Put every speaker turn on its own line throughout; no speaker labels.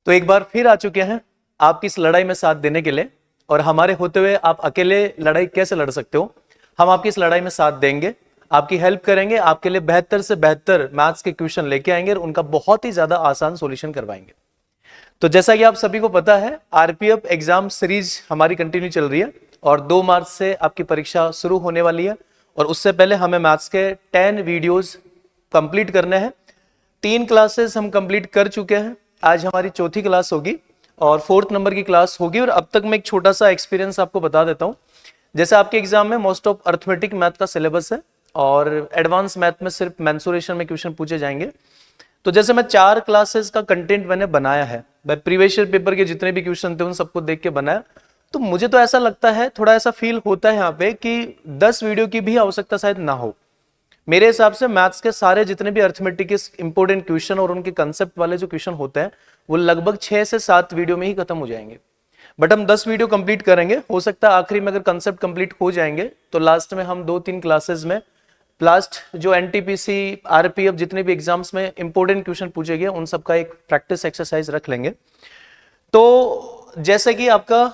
तो एक बार फिर आ चुके हैं आपकी इस लड़ाई में साथ देने के लिए। और हमारे होते हुए आप अकेले लड़ाई कैसे लड़ सकते हो, हम आपकी इस लड़ाई में साथ देंगे, आपकी हेल्प करेंगे, आपके लिए बेहतर से बेहतर मैथ्स के क्वेश्चन लेके आएंगे और उनका बहुत ही ज्यादा आसान सॉल्यूशन करवाएंगे। तो जैसा कि आप सभी को पता है, आरपीएफ एग्जाम सीरीज हमारी कंटिन्यू चल रही है और 2 मार्च से आपकी परीक्षा शुरू होने वाली है। और उससे पहले हमें मैथ्स के 10 वीडियोस कंप्लीट करने हैं। 3 क्लासेस हम कंप्लीट कर चुके हैं, आज हमारी चौथी क्लास होगी और 4th नंबर की क्लास होगी। और अब तक मैं एक छोटा सा एक्सपीरियंस आपको बता देता हूं। जैसे आपके एग्जाम में मोस्ट ऑफ अर्थमेटिक मैथ का सिलेबस है और एडवांस मैथ में सिर्फ मेंसुरेशन में क्वेश्चन पूछे जाएंगे। तो जैसे मैं 4 क्लासेस का कंटेंट मैंने बनाया है, मैं प्रीवियस ईयर पेपर के जितने भी क्वेश्चन थे उन सबको देख के बनाया, तो मुझे तो ऐसा लगता है, थोड़ा ऐसा फील होता है यहाँ पे कि 10 वीडियो की भी आवश्यकता शायद ना हो। मेरे हिसाब से मैथ्स के सारे जितने भी अर्थमेटिक के इंपॉर्टेंट क्वेश्चन और उनके कंसेप्ट वाले जो क्वेश्चन होते हैं वो लगभग 6 से 7 वीडियो में ही खत्म हो जाएंगे। बट हम 10 वीडियो कंप्लीट करेंगे। हो सकता है आखिरी में अगर कंसेप्ट कंप्लीट हो जाएंगे तो लास्ट में हम 2-3 क्लासेस में लास्ट जो एनटीपीसी आरपीएफ जितने भी एग्जाम्स में इंपॉर्टेंट क्वेश्चन पूछे गए उन सबका एक प्रैक्टिस एक्सरसाइज रख लेंगे। तो जैसे कि आपका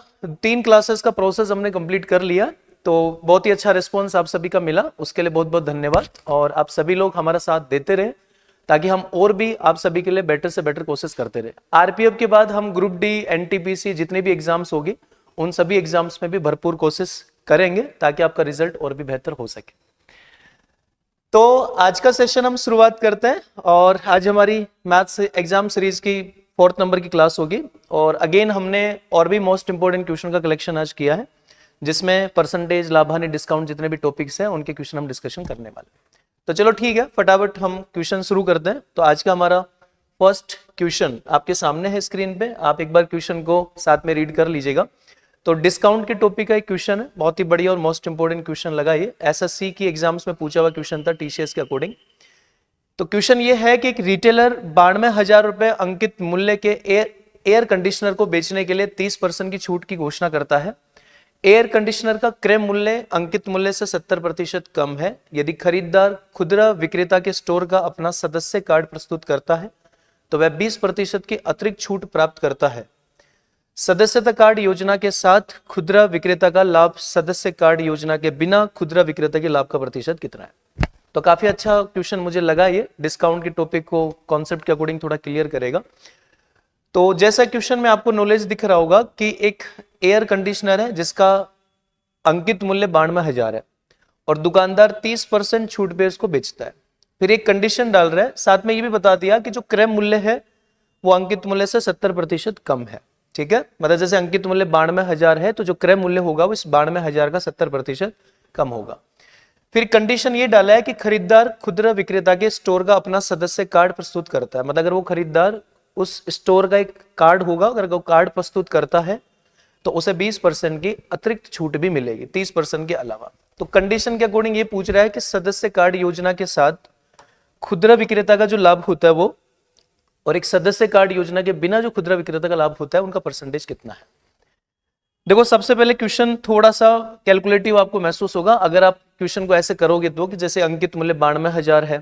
3 क्लासेस का प्रोसेस हमने कंप्लीट कर लिया, तो बहुत ही अच्छा रिस्पॉन्स आप सभी का मिला, उसके लिए बहुत बहुत धन्यवाद। और आप सभी लोग हमारा साथ देते रहे ताकि हम और भी आप सभी के लिए बेटर से बेटर कोशिश करते रहे। आरपीएफ के बाद हम ग्रुप डी, एनटीपीसी जितने भी एग्जाम्स होगी उन सभी एग्जाम्स में भी भरपूर कोशिश करेंगे ताकि आपका रिजल्ट और भी बेहतर हो सके। तो आज का सेशन हम शुरुआत करते हैं और आज हमारी मैथ्स एग्जाम सीरीज की 4th नंबर की क्लास होगी। और अगेन हमने और भी मोस्ट इंपोर्टेंट क्वेश्चन का कलेक्शन आज किया है, जिसमें परसेंटेज, लाभानी, डिस्काउंट जितने भी टॉपिक्स हैं उनके क्वेश्चन हम डिस्कशन करने वाले। तो चलो ठीक है, फटाफट हम क्वेश्चन शुरू करते हैं। तो आज का हमारा फर्स्ट क्वेश्चन आपके सामने है स्क्रीन पे, आप एक बार क्वेश्चन को साथ में रीड कर लीजिएगा। तो डिस्काउंट के टॉपिक का एक क्वेश्चन है, बहुत ही बढ़िया और मोस्ट इंपोर्टेंट क्वेश्चन लगा ये, एसएससी की एग्जाम्स में पूछा हुआ क्वेश्चन था टीसीएस के अकॉर्डिंग। तो क्वेश्चन ये है कि एक रिटेलर 92,000 रुपए अंकित मूल्य के एयर कंडीशनर को बेचने के लिए 30% की छूट की घोषणा करता है। एयर कंडीशनर का क्रय मूल्य अंकित मूल्य से 70% कम है। यदि खरीदार खुदरा विक्रेता के स्टोर का अपना सदस्य कार्ड प्रस्तुत करता है तो वह 20% की अतिरिक्त छूट प्राप्त करता है। सदस्यता कार्ड योजना के साथ खुदरा विक्रेता का लाभ सदस्य कार्ड योजना के बिना खुदरा विक्रेता के लाभ का प्रतिशत कितना है। तो काफी अच्छा क्वेश्चन मुझे लगा, ये डिस्काउंट के टॉपिक को कॉन्सेप्ट के अकॉर्डिंग थोड़ा क्लियर करेगा। तो जैसा क्वेश्चन में आपको नॉलेज दिख रहा होगा कि एक एयर कंडीशनर है जिसका अंकित मूल्य 92,000 है और दुकानदार 30% छूट पे इसको बेचता है। फिर एक कंडीशन डाल रहा है, साथ में ये भी बता दिया कि जो क्रय मूल्य है वो अंकित मूल्य से 70% कम है। ठीक है, मतलब जैसे अंकित मूल्य 92,000 है तो जो क्रय मूल्य होगा वो इस 92,000 का 70% कम होगा। फिर कंडीशन ये डाला है कि खरीदार खुदरा विक्रेता के स्टोर का अपना सदस्य कार्ड प्रस्तुत करता है। मतलब अगर वो खरीदार उस स्टोर का एक कार्ड होगा, अगर वो कार्ड प्रस्तुत करता है तो उसे 20% की अतिरिक्त छूट भी मिलेगी, 30% के अलावा। तो कंडीशन के अकॉर्डिंग ये पूछ रहा है कि सदस्य कार्ड योजना के साथ खुदरा विक्रेता का जो लाभ होता है वो, और एक सदस्य कार्ड योजना के बिना जो खुदरा विक्रेता का लाभ होता है उनका परसेंटेज कितना है। देखो, सबसे पहले क्वेश्चन थोड़ा सा कैलकुलेटिव आपको महसूस होगा अगर आप क्वेश्चन को ऐसे करोगे तो, कि जैसे अंकित मूल्य 92,000 है,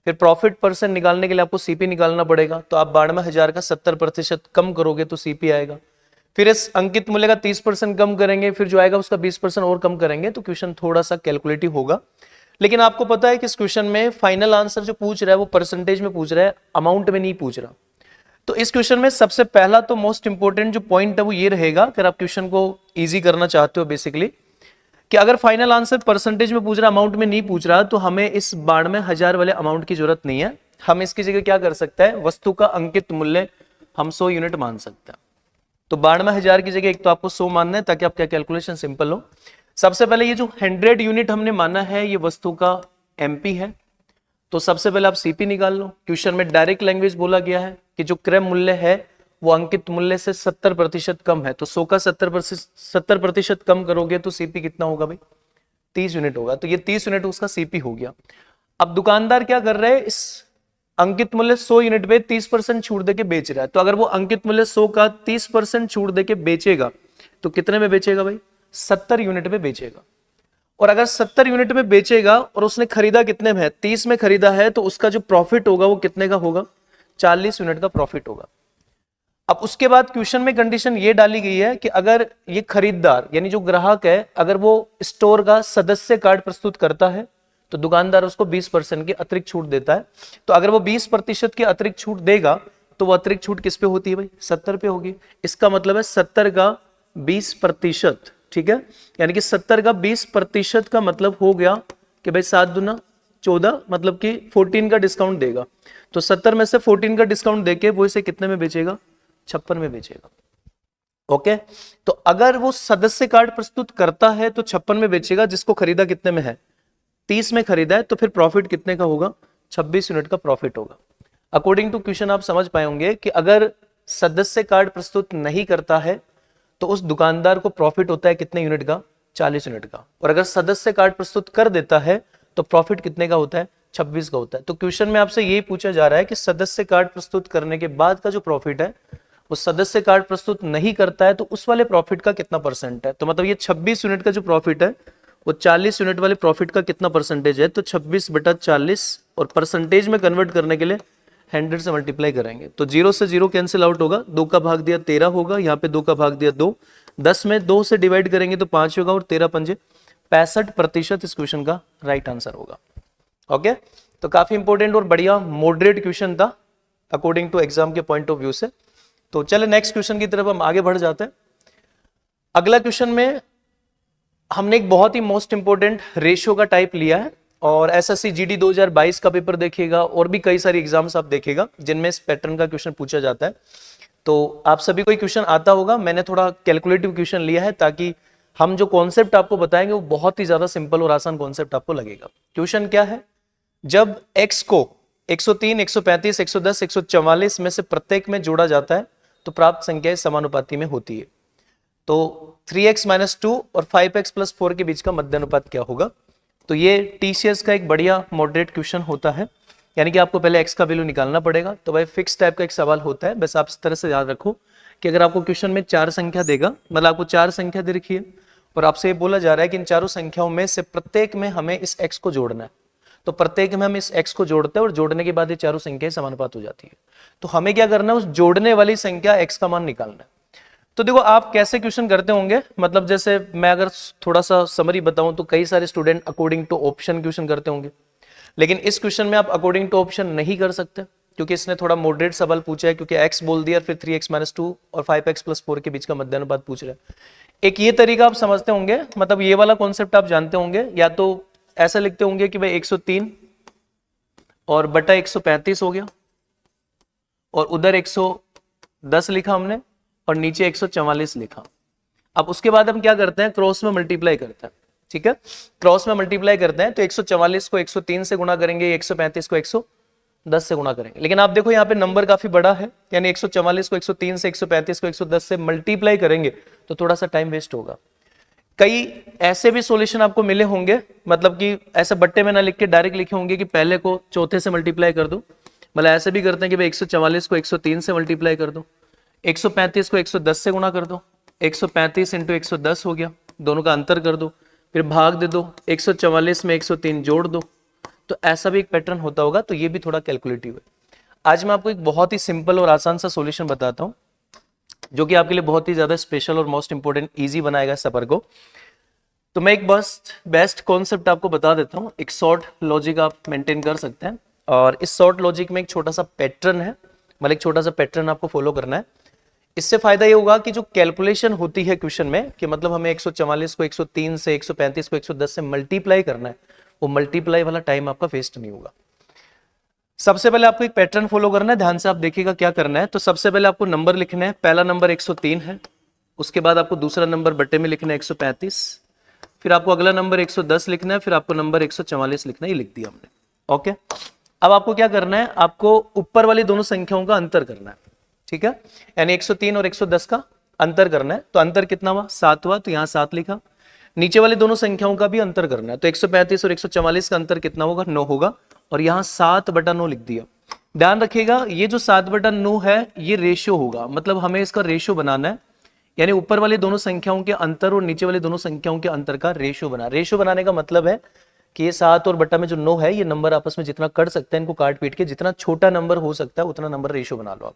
फिर प्रॉफिट परसेंट निकालने के लिए आपको सीपी निकालना पड़ेगा। तो आप 92,000 का 70% कम करोगे तो सीपी आएगा। फिर इस अंकित मूल्य का 30% कम करेंगे, फिर जो आएगा उसका 20% और कम करेंगे। तो क्वेश्चन थोड़ा सा कैलकुलेटिव होगा। लेकिन आपको पता है कि इस क्वेश्चन में फाइनल आंसर जो पूछ रहा है वो परसेंटेज में पूछ रहा है, अमाउंट में नहीं पूछ रहा। तो इस क्वेश्चन में सबसे पहला तो मोस्ट इंपोर्टेंट जो पॉइंट है वो ये रहेगा, अगर आप क्वेश्चन को इजी करना चाहते हो बेसिकली, कि अगर फाइनल आंसर परसेंटेज में पूछ रहा, अमाउंट में नहीं पूछ रहा, तो हमें इस 92,000 वाले अमाउंट की जरूरत नहीं है। हम इसकी जगह क्या कर सकते हैं, वस्तु का अंकित मूल्य हम 100 यूनिट मान सकते हैं। तो 92,000 की जगह एक तो आपको 100 मानना है ताकि आपका कैलकुलेशन सिंपल हो। सबसे पहले ये जो 100 यूनिट हमने माना है ये वस्तु का एमपी है, तो सबसे पहले आप सीपी निकाल लो। क्वेश्चन में डायरेक्ट लैंग्वेज बोला गया है कि जो क्रय मूल्य है वो अंकित मूल्य से 70% कम है। तो 100 का 70% कम करोगे तो सीपी कितना होगा भाई, 30 यूनिट होगा। तो ये 30 यूनिट उसका सीपी हो गया। अब दुकानदार क्या कर रहे हैं, इस अंकित मूल्य 100 यूनिट पे 30% छूट देके बेच रहा है। तो अगर वो अंकित मूल्य 100 का 30% छूट देके बेचेगा तो कितने में बेचेगा भाई, 70 यूनिट में बेचेगा। और अगर 70 यूनिट में बेचेगा और उसने खरीदा कितने में है, 30 में खरीदा है, तो उसका जो प्रॉफिट होगा वो कितने का होगा, 40 यूनिट का प्रॉफिट होगा। अब उसके बाद क्वेश्चन में कंडीशन ये डाली गई है कि अगर ये खरीदार यानी जो ग्राहक है अगर वो स्टोर का सदस्य कार्ड प्रस्तुत करता है तो दुकानदार उसको 20% की अतिरिक्त छूट देता है। तो अगर वो 20% की अतिरिक्त छूट देगा तो वो अतिरिक्त छूट किस पे होती है भाई, 70 पे होगी। इसका मतलब है 70 का 20%, ठीक है, यानी कि 70 का 20% का मतलब हो गया कि भाई 7 दूना 14, मतलब कि 14 का डिस्काउंट देगा। तो 70 में से 14 का डिस्काउंट देके वो इसे कितने में बेचेगा, 56 में बेचेगा। ओके, तो अगर वो सदस्य कार्ड प्रस्तुत करता है तो 56 में बेचेगा, जिसको खरीदा कितने में है, 30 में खरीदा है, तो फिर प्रॉफिट कितने का होगा, 26 यूनिट का प्रॉफिट होगा। अकॉर्डिंग टू क्वेश्चन आप समझ पाए होंगे कि अगर सदस्य कार्ड प्रस्तुत नहीं करता है तो उस दुकानदार को प्रॉफिट होता है कितने यूनिट का, 40 यूनिट का, और अगर सदस्य कार्ड प्रस्तुत कर देता है तो प्रॉफिट कितने का होता है, 26 का होता है। तो क्वेश्चन में आपसे यही पूछा जा रहा है कि सदस्य कार्ड प्रस्तुत करने के बाद का जो प्रॉफिट है वो सदस्य कार्ड प्रस्तुत नहीं करता है तो उस वाले प्रॉफिट का कितना परसेंट है। तो मतलब ये 26 यूनिट का जो प्रॉफिट है वो 40 यूनिट वाले प्रॉफिट का कितना परसेंटेज है, तो 26/40, और परसेंटेज में कन्वर्ट करने के लिए 100 से मल्टीप्लाई करेंगे तो 0 से 0 कैंसिल आउट होगा, 2 का भाग दिया 13 होगा, यहाँ पे 2 का भाग दिया 2, 10 में 2 से डिवाइड करेंगे तो 5 होगा, और 13 पंजे 65% इस क्वेश्चन का राइट आंसर होगा। ओके, तो काफी इंपॉर्टेंट और बढ़िया मॉडरेट क्वेश्चन था अकॉर्डिंग टू एग्जाम के पॉइंट ऑफ व्यू से। तो चले नेक्स्ट क्वेश्चन की तरफ हम आगे बढ़ जाते हैं। अगला क्वेश्चन में हमने एक बहुत ही मोस्ट इंपोर्टेंट रेशियो का टाइप लिया है, और एसएससी जीडी 2022 का पेपर देखिएगा और भी कई सारी एग्जाम्स आप देखिएगा जिनमें इस पैटर्न का क्वेश्चन पूछा जाता है। तो आप सभी को क्वेश्चन आता होगा, मैंने थोड़ा कैलकुलेटिव क्वेश्चन लिया है ताकि हम जो कॉन्सेप्ट आपको बताएंगे वो बहुत ही ज्यादा सिंपल और आसान कॉन्सेप्ट आपको लगेगा। क्वेश्चन क्या है, जब x को 103, 135, 110, 144 में से प्रत्येक में जोड़ा जाता है तो प्राप्त संख्याएं समानुपाती में होती है। तो 3x - 2 और 5x + 4 के बीच का मध्य अनुपात क्या होगा। तो ये टीसीएस का एक बढ़िया मॉडरेट क्वेश्चन होता है, यानी कि आपको पहले x का वैल्यू निकालना पड़ेगा। तो भाई फिक्स टाइप का एक सवाल होता है, बस आप इस तरह से याद रखो कि अगर आपको क्वेश्चन में 4 संख्या देगा, मतलब आपको 4 संख्या दे रखी है और आपसे ये बोला जा रहा है कि इन चारों संख्याओं में से प्रत्येक में हमें इस x को जोड़ना है, तो प्रत्येक में हम इस x को जोड़ते हैं और जोड़ने के बाद ये चारों संख्याएं समानुपात हो जाती है। तो हमें क्या करना है, उस जोड़ने वाली संख्या x का मान निकालना है। तो देखो आप कैसे क्वेश्चन करते होंगे, मतलब जैसे मैं अगर थोड़ा सा समरी बताऊं तो कई सारे student according to option question करते होंगे, लेकिन इस क्वेश्चन में आप अकॉर्डिंग टू ऑप्शन नहीं कर सकते क्योंकि इसने थोड़ा मॉडरेट सवाल पूछा है, क्योंकि x बोल दिया फिर 3x - 2 और 5x + 4 के बीच का मध्य अनुपात पूछ रहा है। एक ये तरीका आप समझते होंगे, मतलब ये वाला कॉन्सेप्ट आप जानते होंगे, या तो ऐसा लिखते होंगे कि भाई 103 और बटा 135 हो गया, और उधर 110 लिखा हमने और नीचे 144 लिखा। अब उसके बाद हम क्या करते हैं, क्रॉस में मल्टीप्लाई करते हैं, ठीक है, क्रॉस में मल्टीप्लाई करते हैं। तो 144 को 103 से गुणा करेंगे, 135 को 110 से गुणा करेंगे। लेकिन आप देखो यहाँ पे नंबर काफी बड़ा है, यानी 144 को 103 से, 135 को 110 से मल्टीप्लाई करेंगे तो थोड़ा सा टाइम वेस्ट होगा। कई ऐसे भी सॉल्यूशन आपको मिले होंगे, मतलब कि ऐसे बट्टे में ना लिख के डायरेक्ट लिखे होंगे कि पहले को चौथे से मल्टीप्लाई कर दो, मतलब ऐसे भी करते हैं कि भाई 144 को 103 से मल्टीप्लाई कर दो, 135 को 110 से गुणा कर दो, 135 × 110 हो गया, दोनों का अंतर कर दो, फिर भाग दे दो, 144 में 103 जोड़ दो। तो ऐसा भी एक पैटर्न होता होगा, तो ये भी थोड़ा कैलकुलेटिव है। आज मैं आपको एक बहुत ही सिंपल और आसान सा सॉल्यूशन बताता हूँ जो कि आपके लिए बहुत ही ज्यादा स्पेशल और मोस्ट इंपोर्टेंट इजी बनाएगा इस सफर को। तो मैं एक बेस्ट कॉन्सेप्ट आपको बता देता हूँ, एक शॉर्ट लॉजिक आप मेंटेन कर सकते हैं, और इस शॉर्ट लॉजिक में एक छोटा सा पैटर्न है, मतलब एक छोटा सा पैटर्न आपको फॉलो करना है। इससे फायदा ये होगा कि जो कैलकुलेशन होती है क्वेश्चन में, कि मतलब हमें 144 को 103 से, 135 को 110 से मल्टीप्लाई करना है, वो मल्टीप्लाई वाला टाइम आपका वेस्ट नहीं होगा। सबसे पहले आपको एक पैटर्न फॉलो करना है, ध्यान से आप देखिएगा क्या करना है। तो सबसे पहले आपको नंबर लिखना है, पहला नंबर 103 है, उसके बाद आपको दूसरा नंबर बट्टे में लिखना है 135, फिर आपको अगला नंबर 110 लिखना है, फिर आपको नंबर 144 लिखना है, ये लिख दिया हमने। ओके, अब आपको क्या करना है, आपको ऊपर वाली दोनों संख्याओं का अंतर करना है, ठीक है, यानी 103 और 110 का अंतर करना है। तो अंतर कितना हुआ, 7 हुआ, तो यहाँ 7 लिखा। नीचे वाली दोनों संख्याओं का भी अंतर करना है, तो 135 और 144 का अंतर कितना होगा, 9 होगा, और यहाँ 7/9 लिख दिया। ध्यान रखिएगा ये जो 7/9 है ये रेशियो होगा, मतलब हमें इसका रेशियो बनाना है, यानी ऊपर वाली दोनों संख्याओं के अंतर और नीचे वाली दोनों संख्याओं के अंतर का रेशियो बना। रेशियो बनाने का मतलब है कि ये 7 और बट्टा में जो 9 है, ये नंबर आपस में जितना कट सकते हैं, इनको काट पीट के जितना छोटा नंबर हो सकता है उतना नंबर रेशियो बना लो आप।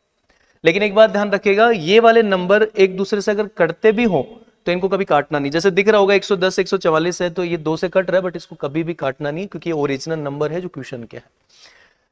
लेकिन एक बात ध्यान रखिएगा, ये वाले नंबर एक दूसरे से अगर कटते भी हों तो इनको कभी काटना नहीं। जैसे दिख रहा होगा 110 144 है, तो ये 2 से कट रहा है, बट इसको कभी भी काटना नहीं, क्योंकि ये ओरिजिनल नंबर है जो क्वेश्चन के है।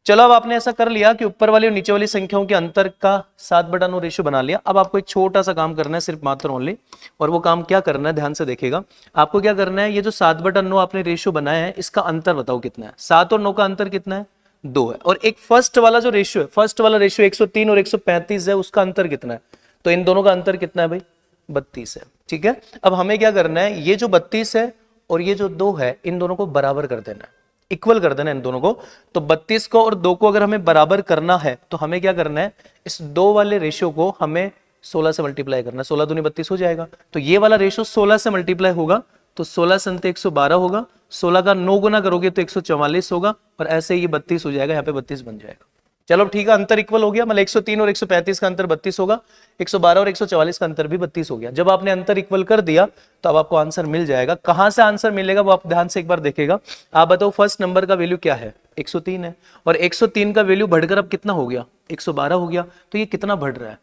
चलो अब आपने ऐसा कर लिया कि ऊपर वाली और नीचे वाली संख्याओं के अंतर का 7/9 रेशियो बना लिया। अब आपको एक छोटा सा काम करना है, सिर्फ मात्र ओनली, और वो काम क्या करना है ध्यान से देखिएगा। आपको क्या करना है, ये जो 7/9 आपने रेशियो बनाया है, इसका अंतर बताओ कितना है। 7 और 9 का अंतर कितना है, 2 है। और एक फर्स्ट वाला जो रेशियो है, फर्स्ट वाला रेशियो 103 और 135 है, उसका अंतर कितना है, तो इन दोनों का अंतर कितना है भाई, 32 है। ठीक है, अब हमें क्या करना है, ये जो 32 है और ये जो 2 है, इन दोनों को बराबर कर देना है, इक्वल कर देना इन दोनों को। तो 32 को और 2 को अगर हमें बराबर करना है तो हमें क्या करना है, इस 2 वाले रेशियो को हमें 16 से मल्टीप्लाई करना है। 16 दूनी 32 हो जाएगा, तो ये वाला रेशियो 16 से मल्टीप्लाई होगा, तो 16 संते 112 होगा, 16 का 9 गुना करोगे तो 144 होगा, और ऐसे ही 32 हो जाएगा, यहाँ पे 32 बन जाएगा। चलो ठीक है, अंतर इक्वल हो गया, मतलब 103 और 135 का अंतर 32 होगा, 112 और 144 का अंतर भी 32 हो गया। जब आपने अंतर इक्वल कर दिया तो अब आपको आंसर मिल जाएगा। कहां से आंसर मिलेगा वो आप ध्यान से एक बार देखिएगा। आप बताओ फर्स्ट नंबर का वैल्यू क्या है, 103 है, और 103 का वैल्यू बढ़कर अब कितना हो गया, 112 हो गया। तो ये कितना बढ़ रहा है,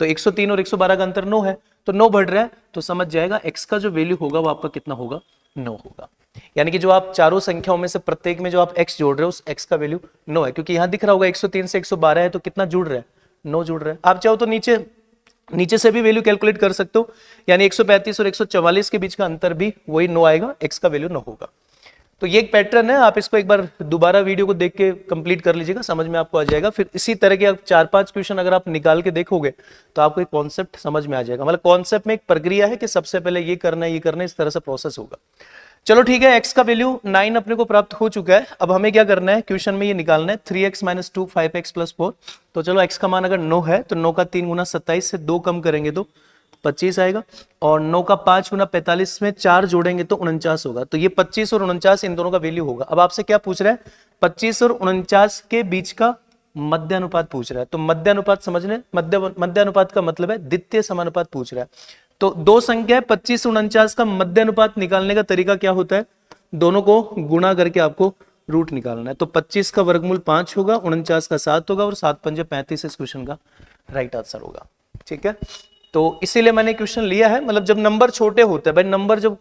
तो 103 और 112 का अंतर 9 है, तो 9 बढ़ रहा है, तो समझ जाएगा x का जो वैल्यू होगा वो आपका कितना होगा, 9 होगा। यानी कि जो आप चारों संख्याओं में से प्रत्येक में जो आप x जोड़ रहे हो, उस x का वैल्यू 9 है, क्योंकि यहां दिख रहा होगा 103 से 112 है, तो कितना जुड़ रहा है, 9 जुड़ रहा है। आप चाहो तो नीचे से भी वैल्यू कैलकुलेट कर सकते हो, यानी 135 और 144 के बीच का अंतर भी वही 9 आएगा, x का वैल्यू 9 होगा। तो ये एक पैटर्न है, आप इसको एक बार दोबारा वीडियो को देख के कंप्लीट कर लीजिएगा, समझ में आपको आ जाएगा। फिर इसी तरह के 4-5 क्वेश्चन अगर आप निकाल के देखोगे तो आपको एक कॉन्सेप्ट समझ में आ जाएगा। मतलब कॉन्सेप्ट में एक प्रक्रिया है कि सबसे पहले ये करना है, ये करना है, इस तरह से प्रोसेस होगा। चलो ठीक है, x का वैल्यू 9 अपने को प्राप्त हो चुका है। अब हमें क्या करना है, क्वेश्चन में ये निकालना है 3x - 2 5x + 4। तो चलो x का मान अगर 9 है तो 9 का 3 गुना 27 से 2 कम करेंगे तो 25 आएगा, और 9 का 5 गुना 45 में 4 जोड़ेंगे तो 49 होगा। तो ये 25 और 49 इन दोनों का वैल्यू होगा। अब आपसे क्या पूछ रहा है, 25 और 49 के बीच का मध्य अनुपात पूछ रहा है। तो मध्य अनुपात समझने, मध्य अनुपात का मतलब है द्वितीय समानुपात पूछ रहा है। तो दो संख्या है 25 49 का मध्य अनुपात निकालने का तरीका क्या होता है, दोनों को गुणा करके आपको रूट निकालना है। तो 25 का वर्गमूल 5 होगा, 49 का 7 होगा, और 7 पंजे 35 इस क्वेश्चन का राइट आंसर होगा। ठीक है, तो इसीलिए मैंने क्वेश्चन लिया है। मतलब जब नंबर छोटे होते हैं भाई, नंबर जब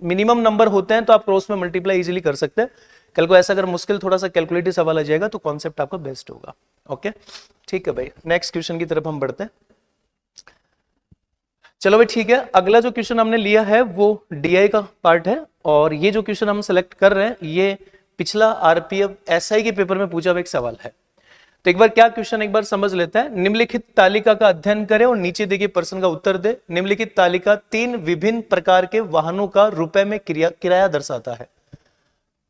मिनिमम नंबर होते हैं तो आप क्रॉस में मल्टीप्लाई इजीली कर सकते हैं। कल को ऐसा अगर मुश्किल थोड़ा सा कैलकुलेटिव सवाल आ जाएगा तो कॉन्सेप्ट आपका बेस्ट होगा। ओके ठीक है भाई, नेक्स्ट क्वेश्चन की तरफ हम बढ़ते हैं। चलो भाई ठीक है, अगला जो क्वेश्चन हमने लिया है वो डीआई का पार्ट है, और ये जो क्वेश्चन हम सेलेक्ट कर रहे हैं ये पिछला आरपीएफ एसआई के पेपर में पूछा हुआ एक सवाल है। तो एक बार क्या क्वेश्चन एक बार समझ लेते हैं। निम्नलिखित तालिका का अध्ययन करें और नीचे दिए प्रश्न का उत्तर दे। निम्नलिखित तालिका 3 विभिन्न प्रकार के वाहनों का रुपए में किराया दर्शाता है।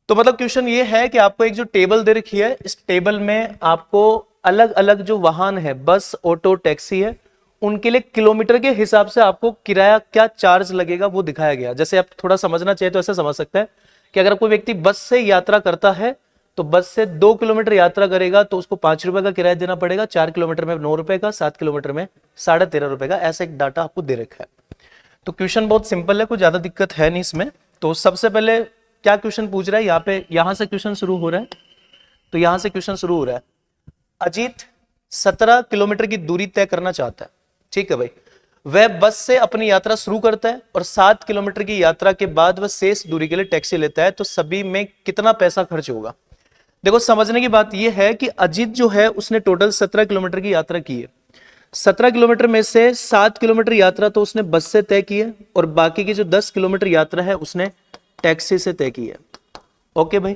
तो मतलब क्वेश्चन ये है कि आपको एक जो टेबल दे रखी है, इस टेबल में आपको अलग अलग जो वाहन है, बस, ऑटो, टैक्सी है, उनके लिए किलोमीटर के हिसाब से आपको किराया क्या चार्ज लगेगा वो दिखाया गया। जैसे आप थोड़ा समझना चाहिए तो ऐसे समझ सकते हैं कि अगर कोई व्यक्ति बस से यात्रा करता है तो बस से 2 किलोमीटर यात्रा करेगा तो उसको 5 रुपए का किराया देना पड़ेगा, 4 किलोमीटर में 9 रुपए का, 7 किलोमीटर में 13.5 रुपए का। ऐसा एक डाटा आपको दे रखा है। तो क्वेश्चन बहुत सिंपल है, कोई ज्यादा दिक्कत है नहीं इसमें। तो सबसे पहले क्या क्वेश्चन पूछ रहा है, यहाँ पे यहां से क्वेश्चन शुरू हो रहा है। तो यहां से क्वेश्चन शुरू हो रहा है, अजीत 17 किलोमीटर की दूरी तय करना चाहता है। ठीक है भाई, वह बस से अपनी यात्रा शुरू करता है और 7 किलोमीटर की यात्रा के बाद वह शेष दूरी के लिए टैक्सी लेता है, तो सभी में कितना पैसा खर्च होगा। देखो समझने की बात यह है कि अजीत जो है उसने टोटल 17 किलोमीटर की यात्रा की है। 17 किलोमीटर में से 7 किलोमीटर यात्रा तो उसने बस से तय की है, और बाकी की जो 10 किलोमीटर यात्रा है उसने टैक्सी से तय की है। ओके भाई,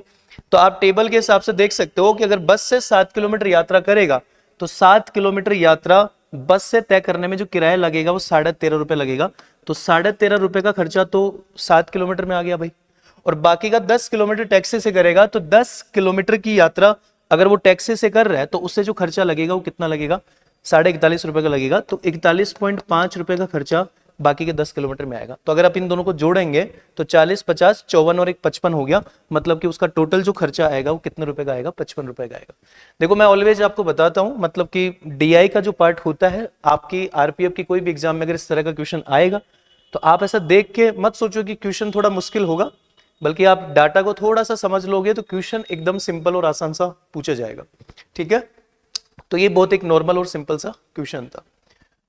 तो आप टेबल के हिसाब से देख सकते हो कि अगर बस से 7 किलोमीटर यात्रा करेगा तो 7 किलोमीटर यात्रा बस से तय करने में जो किराया लगेगा वो 13.5 रुपए लगेगा। तो 13.5 रुपए का खर्चा तो 7 किलोमीटर में आ गया भाई, और बाकी का 10 किलोमीटर टैक्सी से करेगा। तो 10 किलोमीटर की यात्रा अगर वो टैक्सी से कर रहा है तो उससे जो खर्चा लगेगा वो कितना लगेगा, 41.5 रुपए का लगेगा। तो 41.5 रुपए का खर्चा बाकी के 10 किलोमीटर में आएगा। तो अगर आप इन दोनों को जोड़ेंगे तो 40, 50, 54 और 55 हो गया। मतलब कि उसका टोटल जो खर्चा आएगा वो कितने रुपए का आएगा, 55 रुपए का आएगा। देखो मैं ऑलवेज आपको बताता हूं, मतलब कि डीआई का जो पार्ट होता है, आपकी आरपीएफ की कोई भी एग्जाम में अगर इस तरह का क्वेश्चन आएगा तो आप ऐसा देख के मत सोचो कि क्वेश्चन थोड़ा मुश्किल होगा, बल्कि आप डाटा को थोड़ा सा समझ लोगे तो क्वेश्चन एकदम सिंपल और आसान सा पूछा जाएगा। ठीक है, तो ये बहुत एक नॉर्मल और सिंपल सा क्वेश्चन था।